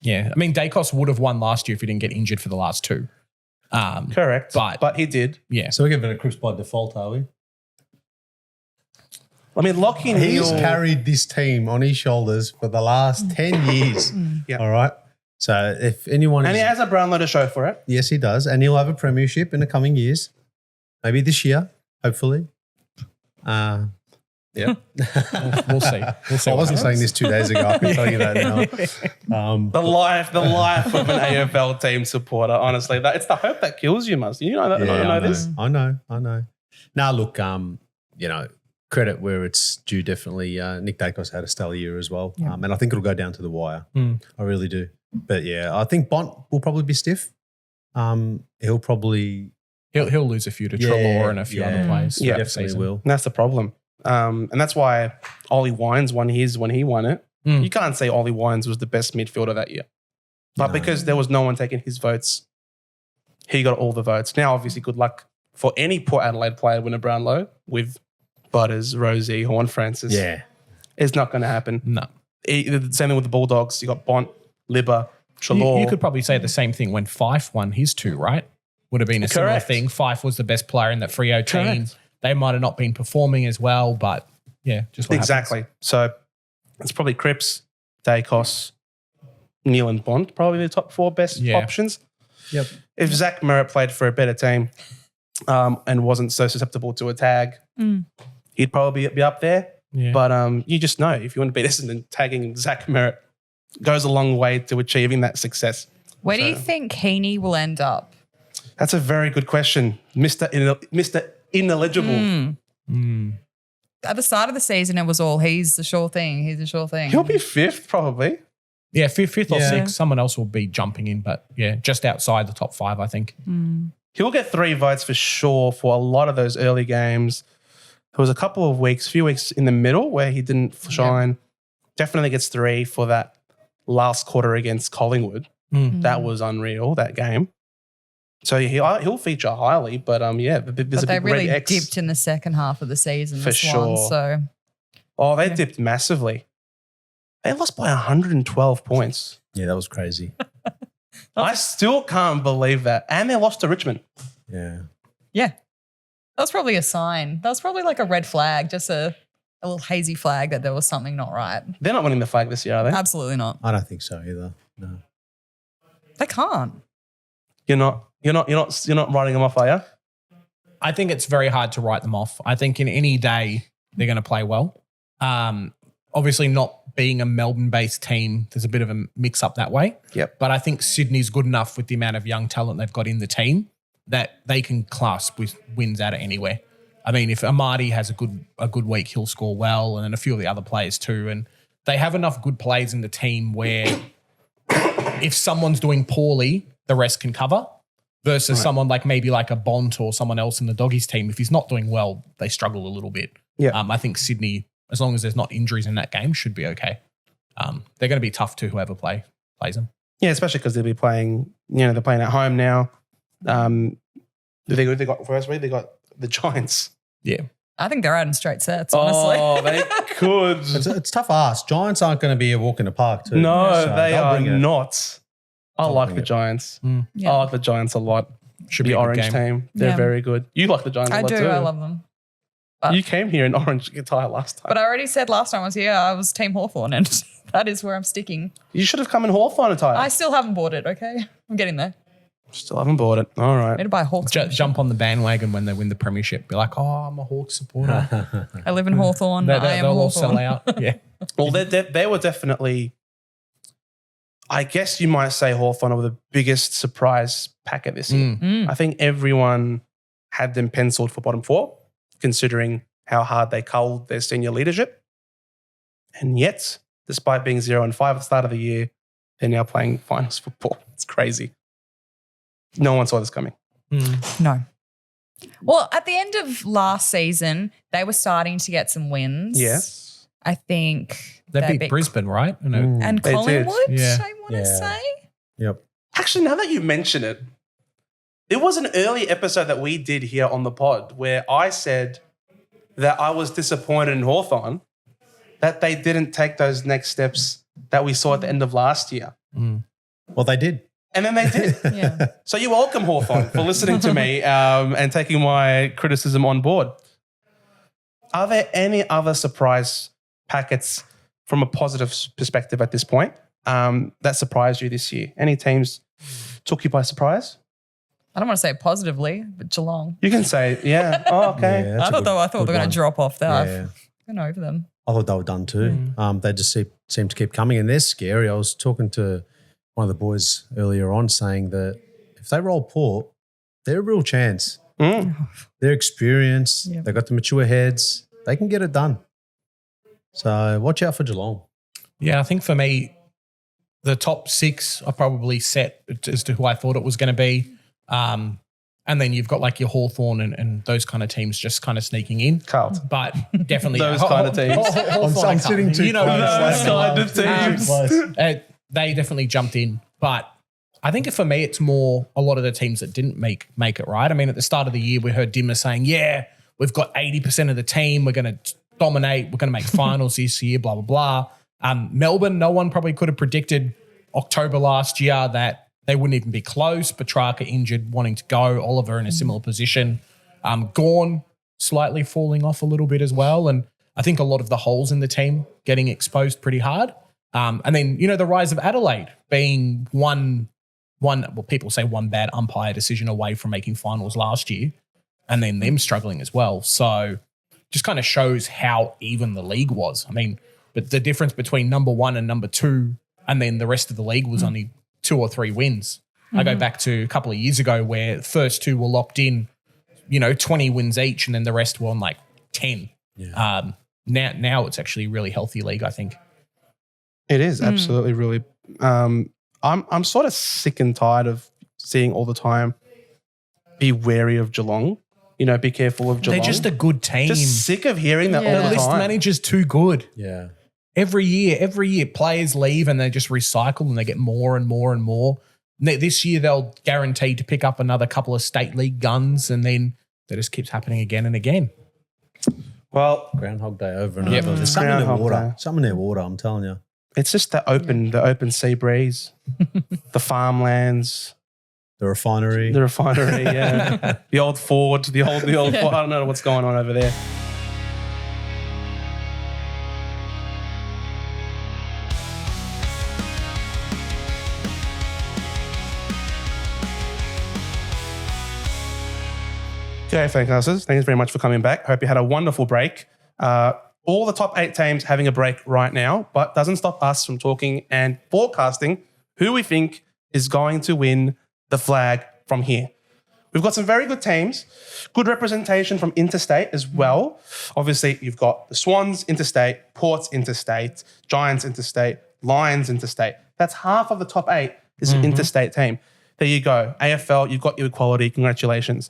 Yeah. I mean, Dacos would have won last year if he didn't get injured for the last 2. Correct. But he did. Yeah. So we're giving it a Cripps by default, are we? I mean, Lockie He's Neal carried this team on his shoulders for the last 10 years. Yeah. All right. So if anyone and he has a Brownlow to show for it. Yes, he does. And he'll have a premiership in the coming years. Maybe this year, hopefully. We'll see. I wasn't saying this 2 days ago. I can tell you that now. The life of an AFL team supporter, honestly. It's the hope that kills you, must. You know that. I know this. I know. Now, look, credit where it's due, definitely. Nick Dacos had a stellar year as well. And I think it'll go down to the wire. I really do. But yeah, I think Bont will probably be stiff. He'll probably... He'll lose a few to Treloar and a few other players. Yeah, definitely will. And that's the problem. And that's why Ollie Wines won his when he won it. You can't say Ollie Wines was the best midfielder that year. But because there was no one taking his votes, he got all the votes. Now, obviously, good luck for any Port Adelaide player to win a Brownlow with Butters, Rosie, Horn Francis. Yeah. It's not going to happen. No. The same thing with the Bulldogs. You got Bont, Libba, Treloar. You could probably say the same thing when Fife won his 2, right? Would have been a similar thing. Fife was the best player in that Freo team. Correct. They might have not been performing as well, but yeah, just what exactly. happens. So it's probably Cripps, Dacos, Neil and Bont, probably the top 4 best options. Yep. If Zach Merritt played for a better team and wasn't so susceptible to a tag, he'd probably be up there. Yeah. But you just know if you want to beat Essendon, tagging Zach Merritt goes a long way to achieving that success. Where do you think Heaney will end up? That's a very good question. Mr. Ineligible. At the start of the season, it was all he's the sure thing. He's the sure thing. He'll be 5th probably. Yeah, fifth or sixth. Someone else will be jumping in, but yeah, just outside the top 5, I think. He'll get 3 votes for sure for a lot of those early games. There was a few weeks in the middle where he didn't shine. Definitely gets 3 for that last quarter against Collingwood. That was unreal, that game. So he'll feature highly, but there's But a they big really red X. dipped in the second half of the season. For this sure. One, so Oh, they dipped massively. They lost by 112 points. Yeah, that was crazy. I still can't believe that. And they lost to Richmond. Yeah. yeah, that was probably a sign. That was probably like a red flag, just a little hazy flag that there was something not right. They're not winning the flag this year, are they? Absolutely not. I don't think so either. No. They can't. You're not writing them off, are you? I think it's very hard to write them off. I think in any day they're going to play well. Obviously, not being a Melbourne-based team, there's a bit of a mix-up that way. Yep. But I think Sydney's good enough with the amount of young talent they've got in the team that they can clasp with wins out of anywhere. I mean, if Amadi has a good week, he'll score well, and then a few of the other players too. And they have enough good players in the team where if someone's doing poorly, the rest can cover. Versus someone like maybe like a Bont or someone else in the Doggies team. If he's not doing well, they struggle a little bit. Yeah. I think Sydney, as long as there's not injuries in that game, should be okay. They're going to be tough to whoever plays them. Yeah, especially because they'll be playing, they're playing at home now. They got first week, they got the Giants. Yeah. I think they're out in straight sets, honestly. Oh, they could. It's tough ask. Giants aren't going to be a walk in the park too. No, So they they'll are bring it. not. I like the Giants. Yeah. I like the Giants a lot. Should The be a good orange game. team. They're Yeah. very good. You like the Giants a I lot do. too. I love them. You came here in orange attire last time. But I already said last time I was here, I was Team Hawthorn, and that is where I'm sticking. You should have come in Hawthorn attire. I still haven't bought it, okay? I'm getting there. Still haven't bought it. All I right. need to buy a Hawks. Jump on the bandwagon when they win the premiership. Be like, oh, I'm a Hawks supporter. I live in Hawthorn. I am They'll all sell Hawthorn. out. Yeah. Well, they were definitely, I guess you might say Hawthorn were the biggest surprise packet this year. I think everyone had them penciled for bottom four, considering how hard they culled their senior leadership. And yet, despite being 0-5 at the start of the year, they're now playing finals football. It's crazy. No one saw this coming. No. Well, at the end of last season, they were starting to get some wins. Yes. I think They beat Brisbane, right? and They did. Collingwood, Yeah. I want to say. Yep. Actually, now that you mention it, it was an early episode that we did here on the pod where I said that I was disappointed in Hawthorn that they didn't take those next steps that we saw at the end of last year. Well, they did. And then they did. Yeah. So you're welcome, Hawthorn, for listening to me and taking my criticism on board. Are there any other surprise packets from a positive perspective at this point that surprised you this year? Any teams took you by surprise? I don't want to say it positively, but Geelong. You can say, yeah. Oh, okay. Yeah, that's I a thought good- they were good going one. to drop off there. Yeah. I've gone over them. I thought they were done too. They just seem to keep coming, and they're scary. I was talking to one of the boys earlier on saying that if they roll Port, they're a real chance. They're experienced. Yep. They got the mature heads. They can get it done. So watch out for Geelong. Yeah, I think for me, the top six are probably set as to who I thought it was going to be. And then you've got like your Hawthorn and those kind of teams just kind of sneaking in. Carlton. But definitely Those kind of teams. Hawthorn I'm and sitting Carlton. too You know, close. Those kind of teams. they definitely jumped in. But I think for me, it's more a lot of the teams that didn't make it right. I mean, at the start of the year, we heard Dimmer saying, yeah, we've got 80% of the team. We're going to dominate. We're going to make finals this year, blah, blah, blah. Melbourne, no one probably could have predicted October last year that they wouldn't even be close. Petrarca injured, wanting to go. Oliver in a similar position. Gawn slightly falling off a little bit as well. And I think a lot of the holes in the team getting exposed pretty hard. And then, the rise of Adelaide being one, people say one bad umpire decision away from making finals last year, and then them struggling as well. So just kind of shows how even the league was. I mean, but the difference between number one and number two, and then the rest of the league was only 2 or 3 wins. I go back to a couple of years ago where the first 2 were locked in, 20 wins each, and then the rest were on like 10. Yeah. Now it's actually a really healthy league, I think. It is absolutely really. I'm sort of sick and tired of seeing all the time. Be wary of Geelong. Be careful of Geelong. They're just a good team. Just sick of hearing that Yeah. all The the list time. manager's too good. Yeah. Every year, players leave and they just recycle and they get more and more and more. This year they'll guarantee to pick up another couple of state league guns, and then that just keeps happening again and again. Well, Groundhog Day over and Yep. over. There's something in their Groundhog water. Day. Something in their water, I'm telling you. it's just the open sea breeze, the farmlands, The refinery. the refinery, yeah, the old Ford, the old Ford. I don't know what's going on over there. Okay, FanCasters, thanks very much for coming back. Hope you had a wonderful break. All the top 8 teams having a break right now, but doesn't stop us from talking and forecasting who we think is going to win the flag from here. We've got some very good teams, good representation from interstate as well. Obviously, you've got the Swans interstate, Ports interstate, Giants interstate, Lions interstate. That's half of the top 8 is an interstate team. There you go. AFL, you've got your equality. Congratulations.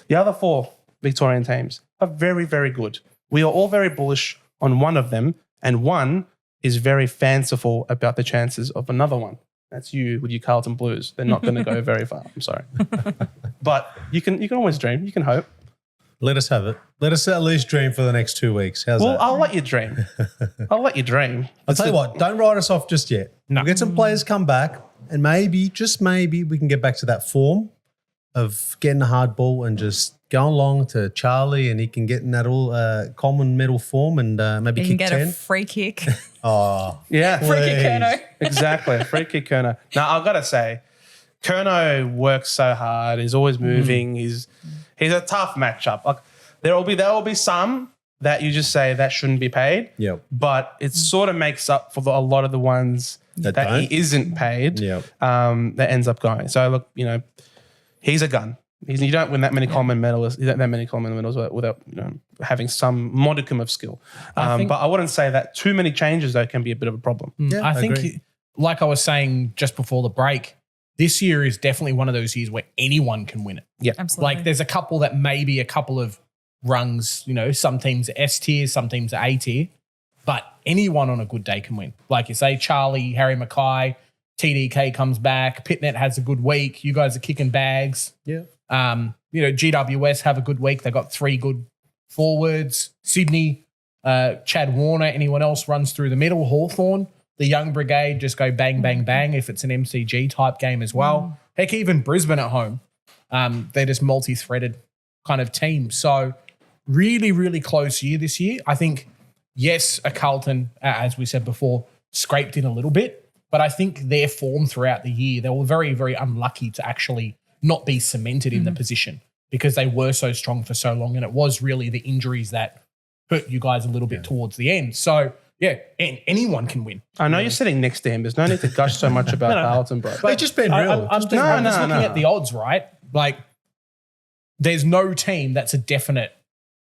The other 4 Victorian teams are very, very good. We are all very bullish on one of them, and one is very fanciful about the chances of another one. That's you with your Carlton Blues. They're not going to go very far. I'm sorry. But you can always dream. You can hope. Let us have it. Let us at least dream for the next 2 weeks. How's Well, that? I'll let you dream. I'll let you dream. I'll tell you what, don't write us off just yet. No. We'll get some players come back, and maybe, just maybe, we can get back to that form of getting a hard ball and just going along to Charlie, and he can get in that all common medal form and maybe You kick can get 10. a free kick. Oh, Yeah. Free kick, please. Kerno. Exactly. Free kick Kerno. Now, I've got to say, Kerno works so hard. He's always moving. He's a tough matchup. Like, there will be some that you just say that shouldn't be paid. Yep. But it sort of makes up for a lot of the ones That that don't. he isn't paid. Yep. That ends up going. So look, he's a gun. You don't win that many common medals. You don't that many common medals without having some modicum of skill. think- but I wouldn't say that too many changes though can be a bit of a problem. Yeah, I think, agree. like I was saying just before the break, this year is definitely one of those years where anyone can win it. Absolutely. Like there's a couple that maybe a couple of rungs, some teams are S tier, some teams are A tier, but anyone on a good day can win. Like you say, Charlie, Harry Mackay, TDK comes back, Pitnet has a good week, you guys are kicking bags. Yeah. GWS have a good week. They got 3 good forwards. Sydney, Chad Warner, anyone else runs through the middle. Hawthorn, the young brigade just go bang, bang, bang if it's an MCG type game as well. Heck, even Brisbane at home. They're just multi-threaded kind of team. So really, really close year this year. I think, yes, a Carlton, as we said before, scraped in a little bit, but I think their form throughout the year, they were very, very unlucky to actually not be cemented in the position because they were so strong for so long. And it was really the injuries that hurt you guys a little bit towards the end. So, yeah, anyone can win. I know you're sitting next to him. There's no need to gush so much about Carlton, bro. They've just been real. I'm just looking at the odds, right? Like, there's no team that's a definite,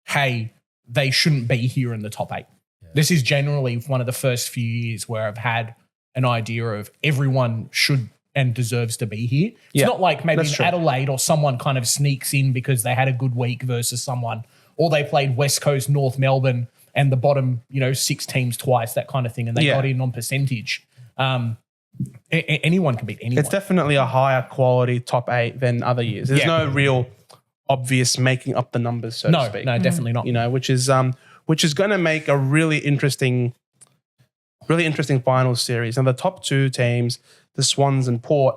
hey, they shouldn't be here in the top 8. Yeah. This is generally one of the first few years where I've had an idea of everyone should and deserves to be here. It's not like maybe in Adelaide or someone kind of sneaks in because they had a good week versus someone, or they played West Coast, North Melbourne, and the bottom, 6 teams twice, that kind of thing, and they got in on percentage. Anyone can beat anyone. It's definitely a higher quality top 8 than other years. There's no real obvious making up the numbers, so to speak. No, definitely not. Which is going to make a really interesting finals series. And the top 2 teams, the Swans and Port,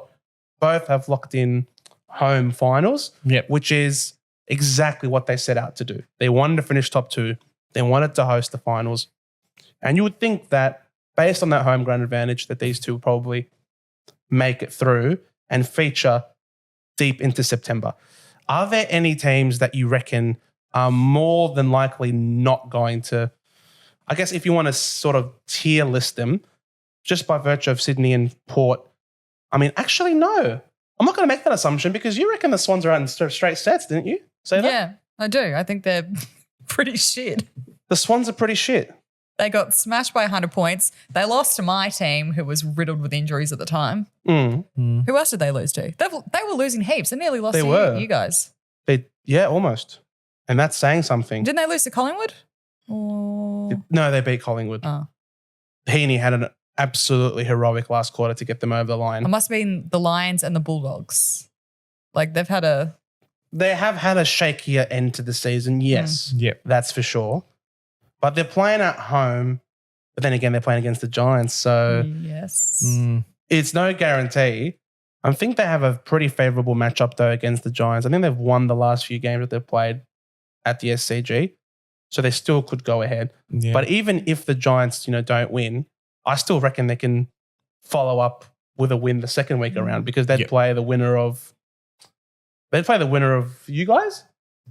both have locked in home finals, which is exactly what they set out to do. They wanted to finish top 2. They wanted to host the finals. And you would think that based on that home ground advantage that these two will probably make it through and feature deep into September. Are there any teams that you reckon are more than likely not going to, I guess if you want to sort of tier list them, just by virtue of Sydney and Port? I mean, actually, no. I'm not going to make that assumption because you reckon the Swans are out in straight sets, didn't you? Say that? Yeah, I do. I think they're pretty shit. The Swans are pretty shit. They got smashed by 100 points. They lost to my team, who was riddled with injuries at the time. Who else did they lose to? They were losing heaps. They nearly lost to you guys. Yeah, almost. And that's saying something. Didn't they lose to Collingwood? Or... No, they beat Collingwood. Oh. Heaney had absolutely heroic last quarter to get them over the It line. must have been the Lions and the Bulldogs. Like they've had They have had a shakier end to the season, yes. Yep. That's for sure. But they're playing at home, but then again, they're playing against the Giants. So yes. it's no guarantee. I think they have a pretty favourable matchup, though, against the Giants. I think they've won the last few games that they've played at the SCG. So they still could go ahead. Yeah. But even if the Giants, don't win, I still reckon they can follow up with a win the second week around because they'd play the winner of you guys?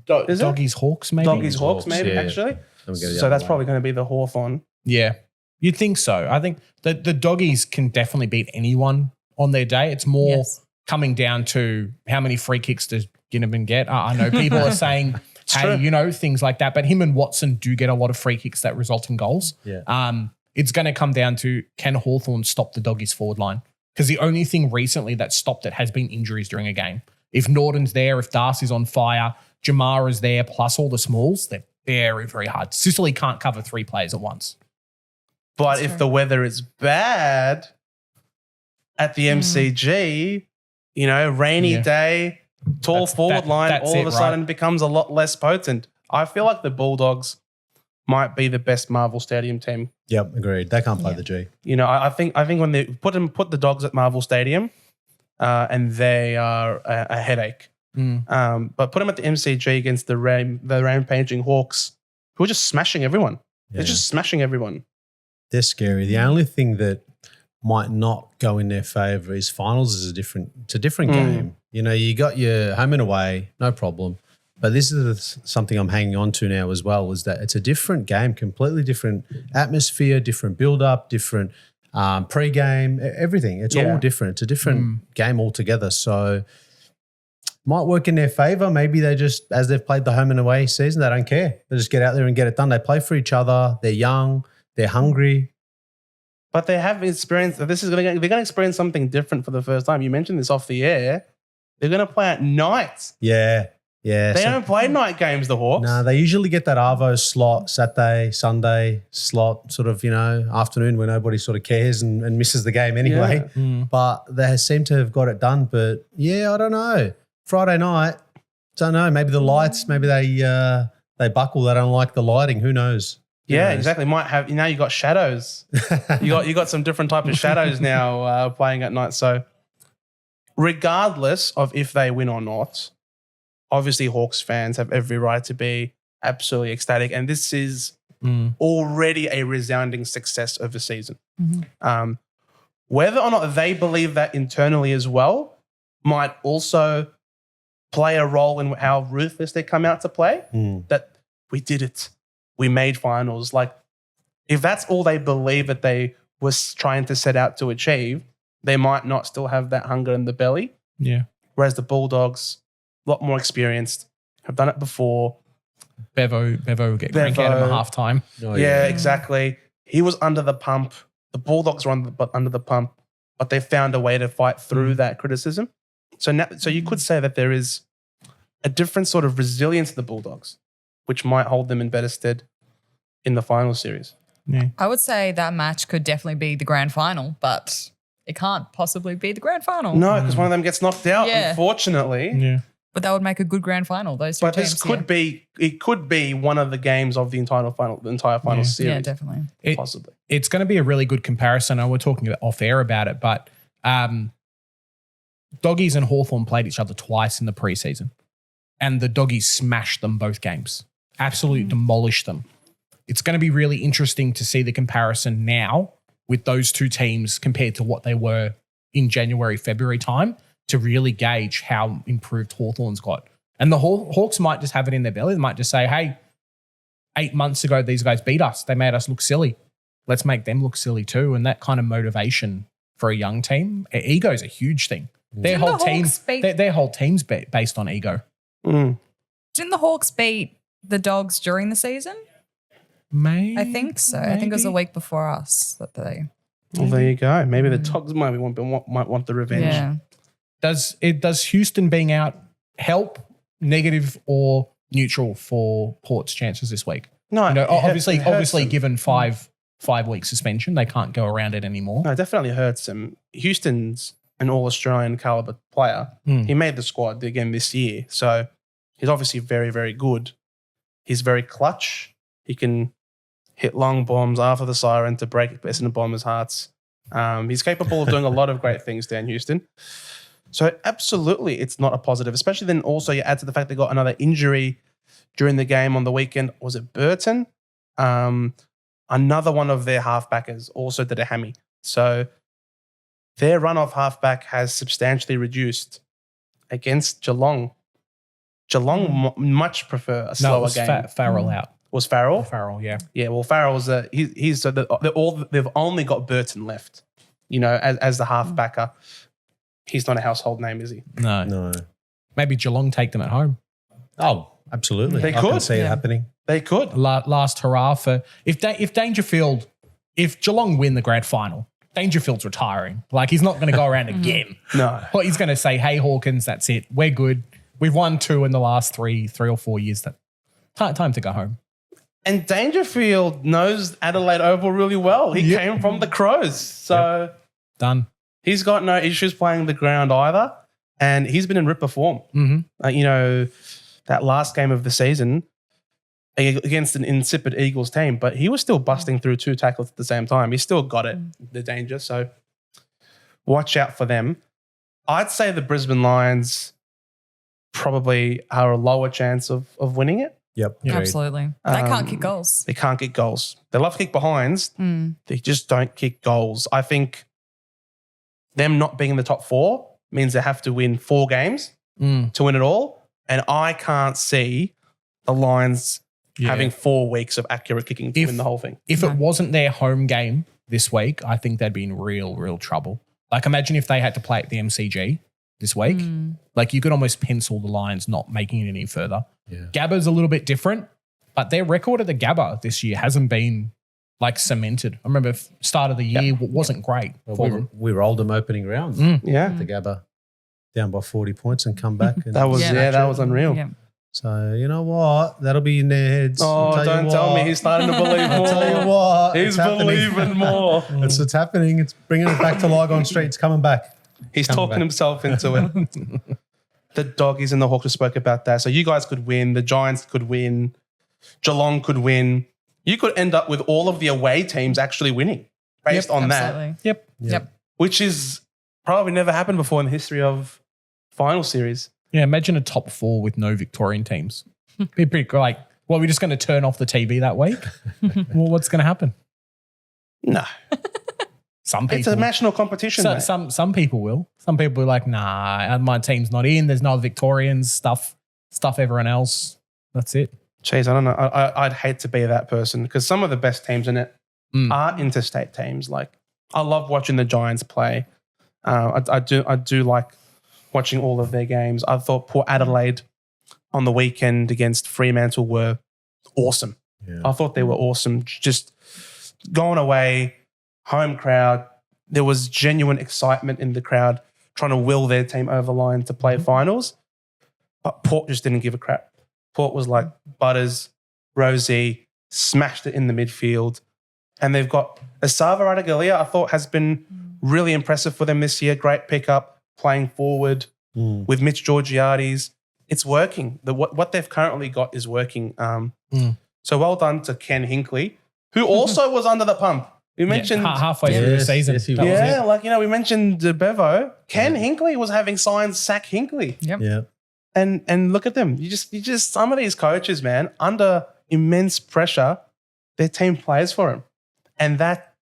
Is it? Doggies Hawks, maybe? Doggies Hawks, maybe, yeah. actually. Don't get the So other that's way. probably going to be the Hawthorn. Yeah. You'd think so. I think the Doggies can definitely beat anyone on their day. It's more Yes. coming down to how many free kicks does Ginnivan get. I know people are saying, hey, things like that. But him and Watson do get a lot of free kicks that result in goals. Yeah. It's going to come down to, can Hawthorn stop the Doggies forward line? Because the only thing recently that stopped it has been injuries during a game. If Norton's there, if Darcy's on fire, Jamara's there, plus all the smalls, they're very, very hard. Sicily can't cover 3 players at once. But if the weather is bad at the MCG, rainy day, tall forward line, that's all of it, a sudden becomes a lot less potent. I feel like the Bulldogs might be the best Marvel Stadium team. Yep, agreed. They can't play the G. I think when they put the Dogs at Marvel Stadium, and they are a headache. But put them at the MCG against the rampaging Hawks, who are just smashing everyone. Yeah. They're just smashing everyone. They're scary. The only thing that might not go in their favour is finals is a different game. You got your home and away, no problem. But this is something I'm hanging on to now as well, is that it's a different game, completely different atmosphere, different build-up, different pre-game, everything. It's all different. It's a different game altogether. So might work in their favour. Maybe they just, as they've played the home and away season, they don't care. They just get out there and get it done. They play for each other. They're young. They're hungry. But they have experienced, they're going to experience something different for the first time. You mentioned this off the air. They're going to play at night. Yeah. They don't play night games, the Hawks. No, they usually get that Arvo slot, Saturday, Sunday slot, sort of, afternoon where nobody sort of cares and misses the game anyway. Yeah. But they seem to have got it done. But yeah, I don't know. Friday night, don't know. Maybe the lights, maybe they buckle. They don't like the lighting. Who knows? Yeah, exactly. Might have, now you got shadows. you got some different type of shadows now playing at night. So regardless of if they win or not, obviously Hawks fans have every right to be absolutely ecstatic. And this is already a resounding success of the season. Whether or not they believe that internally as well might also play a role in how ruthless they come out to play. That we did it. We made finals. Like, if that's all they believe that they was trying to set out to achieve, they might not still have that hunger in the belly. Yeah. Whereas the Bulldogs, a lot more experienced, have done it before. Bevo get crank out of him at halftime. Oh, Yeah, exactly. He was under the pump. The Bulldogs were under the pump, but they found a way to fight through that criticism. So you could say that there is a different sort of resilience to the Bulldogs, which might hold them in better stead in the final series. Yeah. I would say that match could definitely be the grand final, but it can't possibly be the grand final. No, because one of them gets knocked out, Yeah. unfortunately. Yeah. But that would make a good grand final, those two But teams. this could be one of the games of the entire final series. Yeah, definitely. Possibly. It's going to be a really good comparison. I know we're talking off air about it, but Doggies and Hawthorn played each other twice in the preseason, and the Doggies smashed them both games, absolutely demolished them. It's going to be really interesting to see the comparison now with those two teams compared to what they were in January, February time to really gauge how improved Hawthorn's got. And the Hawks might just have it in their belly. They might just say, hey, 8 months ago, these guys beat us. They made us look silly. Let's make them look silly too. And that kind of motivation for a young team, ego is a huge thing. Their whole team's based on ego. Didn't the Hawks beat the Dogs during the season? Maybe. I think so. I think it was a week before us that they. Well, there you go. Maybe the Dogs might want the revenge. Yeah. Does Houston being out help, negative or neutral for Port's chances this week? No, You know, it hurts obviously, them. given five 5-week suspension. They can't go around it anymore. No, it definitely hurts him. Houston's an all-Australian caliber player. He made the squad again this year. So he's obviously very, very good. He's very clutch. He can hit long bombs after the siren to break Essendon Bombers' hearts. He's capable of doing a lot of great things down Houston. So absolutely, it's not a positive, especially then also you add to the fact they got another injury during the game on the weekend. Was it Burton? Another one of their halfbackers also did a hammy. So their run-off halfback has substantially reduced against Geelong. Geelong much prefer a slower game. Farrell out. Was Farrell? Farrell, yeah. Yeah, well, Farrell's he's so they've only got Burton left, as the halfbacker. He's not a household name, is he? No. Maybe Geelong take them at home. Oh, absolutely. They I could. can see it happening. They could. Last hurrah for if Dangerfield, if Geelong win the grand final, Dangerfield's retiring. Like he's not going to go around again. No. Well, he's going to say, "Hey Hawkins, that's it. We're good. We've won 2 in the last three or 4 years. That time to go home." And Dangerfield knows Adelaide Oval really well. He came from the Crows. So Done. he's got no issues playing the ground either. And he's been in ripper form. That last game of the season against an insipid Eagles team, but he was still busting through 2 tackles at the same time. He still got it, the Danger. So watch out for them. I'd say the Brisbane Lions probably are a lower chance of winning it. Yep. Agreed. Absolutely. They can't kick goals. They can't get goals. They love to kick behinds. They just don't kick goals. I think them not being in the top 4 means they have to win 4 games to win it all. And I can't see the Lions having 4 weeks of accurate kicking to win the whole thing. If it wasn't their home game this week, I think they'd be in real trouble. Like imagine if they had to play at the MCG this week. Like you could almost pencil the Lions not making it any further. Yeah. Gabba's a little bit different, but their record at the Gabba this year hasn't been like cemented. I remember start of the year wasn't great for them. We rolled them opening rounds. Yeah. The Gabba down by 40 points and come back. And That was unreal. Yeah. So, you know what? That'll be in their heads. Oh, don't tell me he's starting to believe more. I'll tell you what. He's believing more. That's what's happening. It's bringing it back to Lygon Street. It's coming back. He's talking himself into it. The Doggies and the Hawks spoke about that. So you guys could win. The Giants could win. Geelong could win. You could end up with all of the away teams actually winning based on that. Yep. Which is probably never happened before in the history of final series. Yeah, imagine a top 4 with no Victorian teams. Be pretty cool. Like, well, we're just going to turn off the TV that week? Well, what's going to happen? No. Some people. It's a national competition. mate. Some people will. Some people are like, nah, my team's not in. There's no Victorians. Stuff everyone else. That's it. Jeez, I don't know. I'd hate to be that person because some of the best teams in it are interstate teams. Like, I love watching the Giants play. I do like watching all of their games. I thought Port Adelaide on the weekend against Fremantle were awesome. Yeah. I thought they were awesome. Just going away, home crowd. There was genuine excitement in the crowd trying to will their team over the line to play finals. But Port just didn't give a crap. Port was like Butters, Rosie, smashed it in the midfield. And they've got Asava Radagalia, I thought has been really impressive for them this year. Great pickup, playing forward with Mitch Georgiades. It's working. What they've currently got is working. So well done to Ken Hinkley, who also was under the pump. We mentioned halfway through the season. Yes, he That was. was it. we mentioned Bevo. Ken Hinkley was having signs sack Hinkley. Yep. Yeah. And look at them. You just some of these coaches, man, under immense pressure, their team plays for them. And that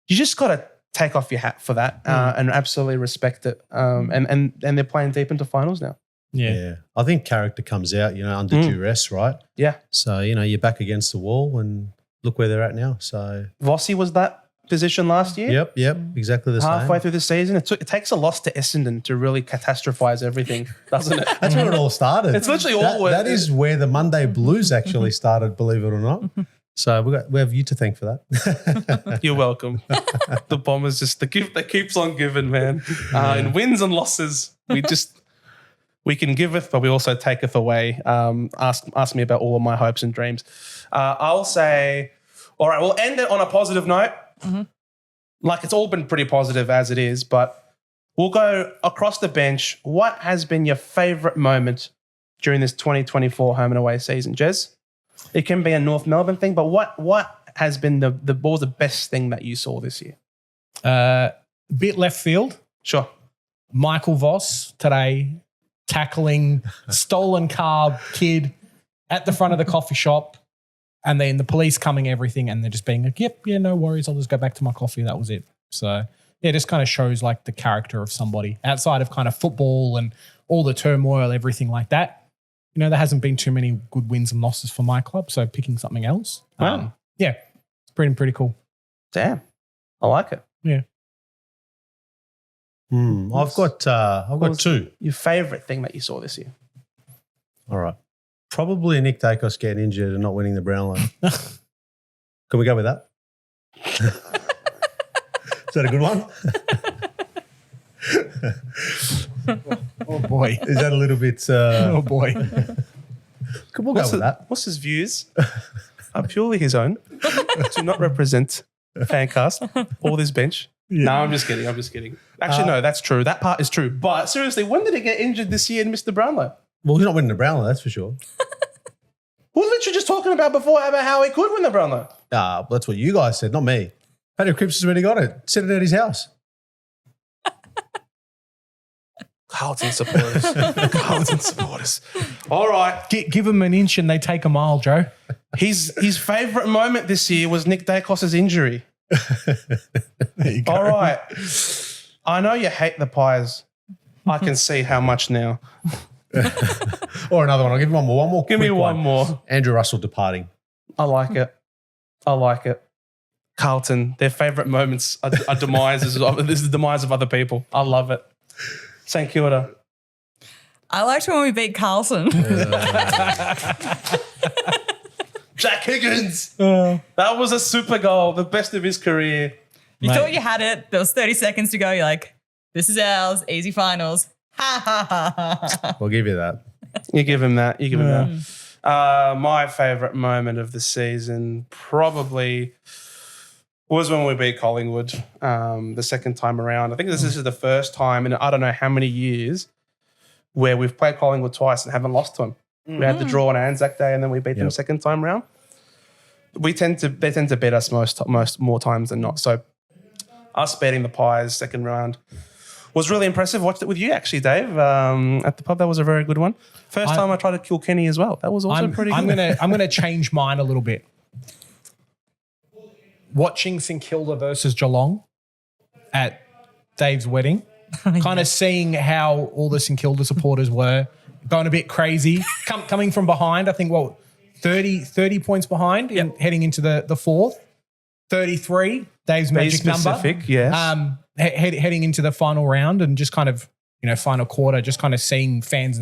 you just got to take off your hat for that and absolutely respect it. And they're playing deep into finals now. Yeah. I think character comes out, under duress, right? Yeah. So, you're back against the wall and look where they're at now. So, Vossi was that position last year. Yep. Exactly the same. Halfway through the season. It takes a loss to Essendon to really catastrophize everything, doesn't it? That's where it all started. It's literally all where that is where the Monday Blues actually started, believe it or not. So we have you to thank for that. You're welcome. The Bombers just the gift that keeps on giving, man. In wins and losses, we can giveth, but we also taketh away. Ask me about all of my hopes and dreams. I'll say All right, we'll end it on a positive note. Like it's all been pretty positive as it is, but we'll go across the bench. What has been your favourite moment during this 2024 home and away season, Jez? It can be a North Melbourne thing, but what has been what was the best thing that you saw this year? Bit left field. Sure. Michael Voss today tackling stolen car kid at the front of the coffee shop, and then the police coming everything, and they're just being like, yep, yeah, no worries, I'll just go back to my coffee. That was it. So yeah, it just kind of shows like the character of somebody outside of kind of football and all the turmoil, everything like that. You know, there hasn't been too many good wins and losses for my club, so picking something else. Wow. Yeah, it's pretty cool. Damn. I like it. Yeah. I've got two. Your favourite thing that you saw this year? All right. Probably Nick Dacos getting injured and not winning the Brownlow. Can we go with that? Is that a good one? Oh boy. Is that a little bit... Oh boy. We'll go with that. What's his views? Are purely his own. Do not represent FanCast or this bench. Yeah. No, I'm just kidding. Actually, no, that's true. That part is true. But seriously, when did he get injured this year and miss the Brownlow? Well, he's not winning the Brownlow, that's for sure. We were literally just talking about before about how he could win the Brownlow. That's what you guys said, not me. Paddy Cripps has already got it. Set it at his house. Carlton supporters. All right. Give them an inch and they take a mile, Joe. His favourite moment this year was Nick Dacos' injury. There you go. All right. I know you hate the Pies. I can see how much now. Or another one. I'll give you one more. Give me one more. Andrew Russell departing. I like it. Carlton, their favourite moments are demises. This is the demise of other people. I love it. St Kilda. I liked when we beat Carlton. Jack Higgins. That was a super goal, the best of his career. You thought you had it. There was 30 seconds to go. You're like, this is ours. Easy finals. Ha, ha, ha, ha. We'll give you that. You give him that. My favourite moment of the season probably was when we beat Collingwood the second time around. I think this is the first time in I don't know how many years where we've played Collingwood twice and haven't lost to them. We had the draw on Anzac Day and then we beat them second time round. They tend to beat us more times than not. So us beating the Pies second round was really impressive. Watched it with you actually, Dave, at the pub. That was a very good one. First time I tried to kill Kenny as well. That was also pretty good. I'm gonna change mine a little bit. Watching St Kilda versus Geelong at Dave's wedding, kind of seeing how all the St Kilda supporters were going a bit crazy, coming from behind. I think 30 points behind, heading into the fourth. 33, Dave's magic number. Yes. Heading into the final round and just kind of, final quarter, just kind of seeing fans.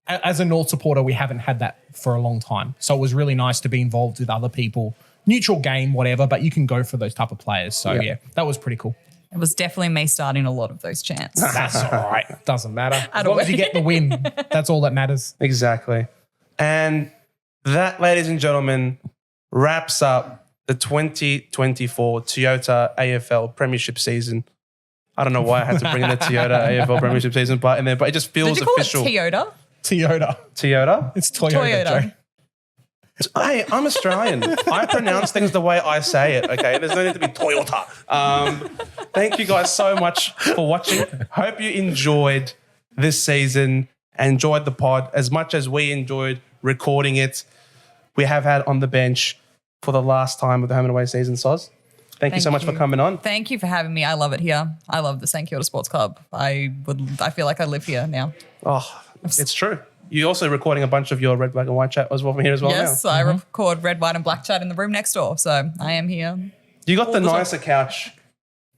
As a North supporter, we haven't had that for a long time. So it was really nice to be involved with other people. Neutral game, whatever, but you can go for those type of players. So, yeah, that was pretty cool. It was definitely me starting a lot of those chants. That's all right. Doesn't matter. As long as you get the win, that's all that matters. Exactly. And that, ladies and gentlemen, wraps up the 2024 Toyota AFL Premiership season. I don't know why I had to bring in the Toyota AFL Premiership season part in there, but it just feels official. Did you call it Toyota? It's Toyota. Joe. Hey, I'm Australian. I pronounce things the way I say it, okay? There's no need to be Toyota. Thank you guys so much for watching. Hope you enjoyed this season, enjoyed the pod as much as we enjoyed recording it. We have had on the bench for the last time of the home and away season, Soz. Thank you so much for coming on. Thank you for having me. I love it here. I love the St Kilda Sports Club. I feel like I live here now. Oh, it's true. You're also recording a bunch of your red, black and white chat as well from here as well. Yes, now. I record red, white and black chat in the room next door. So I am here. You got the nicer couch.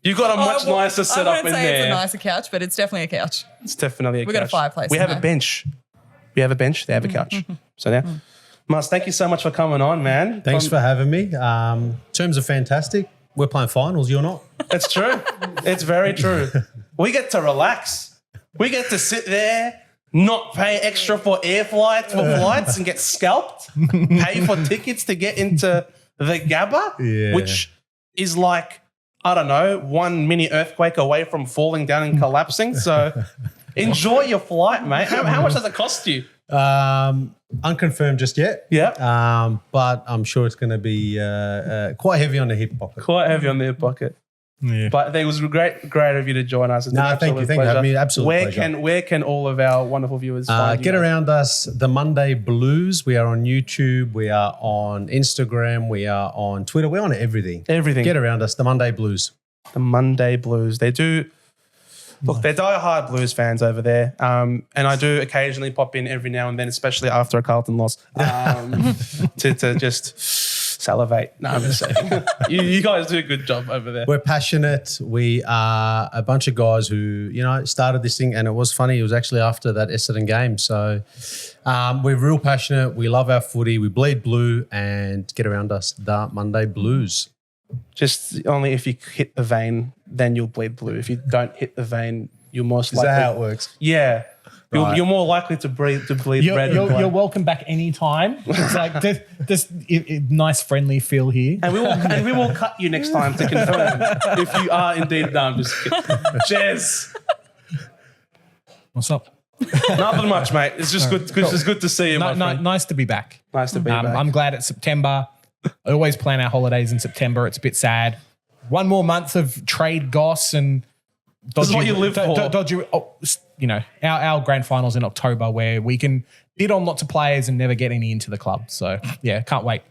You got a much nicer setup in there. I wouldn't say it's a nicer couch, but it's definitely a couch. It's definitely a couch. We got a fireplace. We have a bench. They have a couch. So now, Mars, thank you so much for coming on, man. Thanks for having me. Terms are fantastic. We're playing finals, you're not. It's true. It's very true. We get to relax. We get to sit there, not pay extra for flights and get scalped, pay for tickets to get into the Gabba, Yeah. which is like, I don't know, one mini earthquake away from falling down and collapsing. So enjoy your flight, mate. How much does it cost you? Unconfirmed just yet. Yeah. But I'm sure it's going to be quite heavy on the hip pocket. Quite heavy on their pocket. Yeah. But it was great of you to join us. It's No, an thank you. absolute Thank you. pleasure. I mean, absolute pleasure. Where can all of our wonderful viewers find you? Get around us, the Monday Blues. We are on YouTube. We are on Instagram. We are on Twitter. We're on everything. Everything. Get around us, the Monday Blues. The Monday Blues. They do. Look, they're diehard Blues fans over there. And I do occasionally pop in every now and then, especially after a Carlton loss, to just salivate. No, I'm just saying. you guys do a good job over there. We're passionate. We are a bunch of guys who, started this thing, and it was funny. It was actually after that Essendon game. So we're real passionate. We love our footy. We bleed blue, and get around us, the Monday Blues. Just only if you hit the vein, then you'll bleed blue. If you don't hit the vein, you're most Is likely. that how it works? Yeah. Right. You're more likely to bleed red. You're welcome back anytime. It's like just nice friendly feel here. And we will cut you next time to confirm if you are indeed done. Just kidding. Jez. What's up? Nothing much, mate. It's just good. It's good to see you, my friend. Nice to be back. Nice to be back. I'm glad it's September. I always plan our holidays in September. It's a bit sad. One more month of trade goss and This is what you live for. dodgy. Our grand finals in October where we can bid on lots of players and never get any into the club. So yeah, can't wait.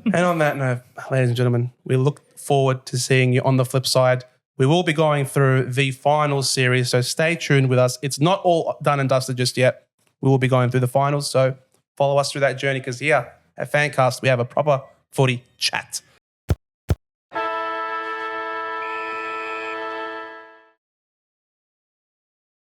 And on that note, ladies and gentlemen, we look forward to seeing you on the flip side. We will be going through the finals series, so stay tuned with us. It's not all done and dusted just yet. We will be going through the finals, so follow us through that journey because here at FanCast, we have a proper footy chat.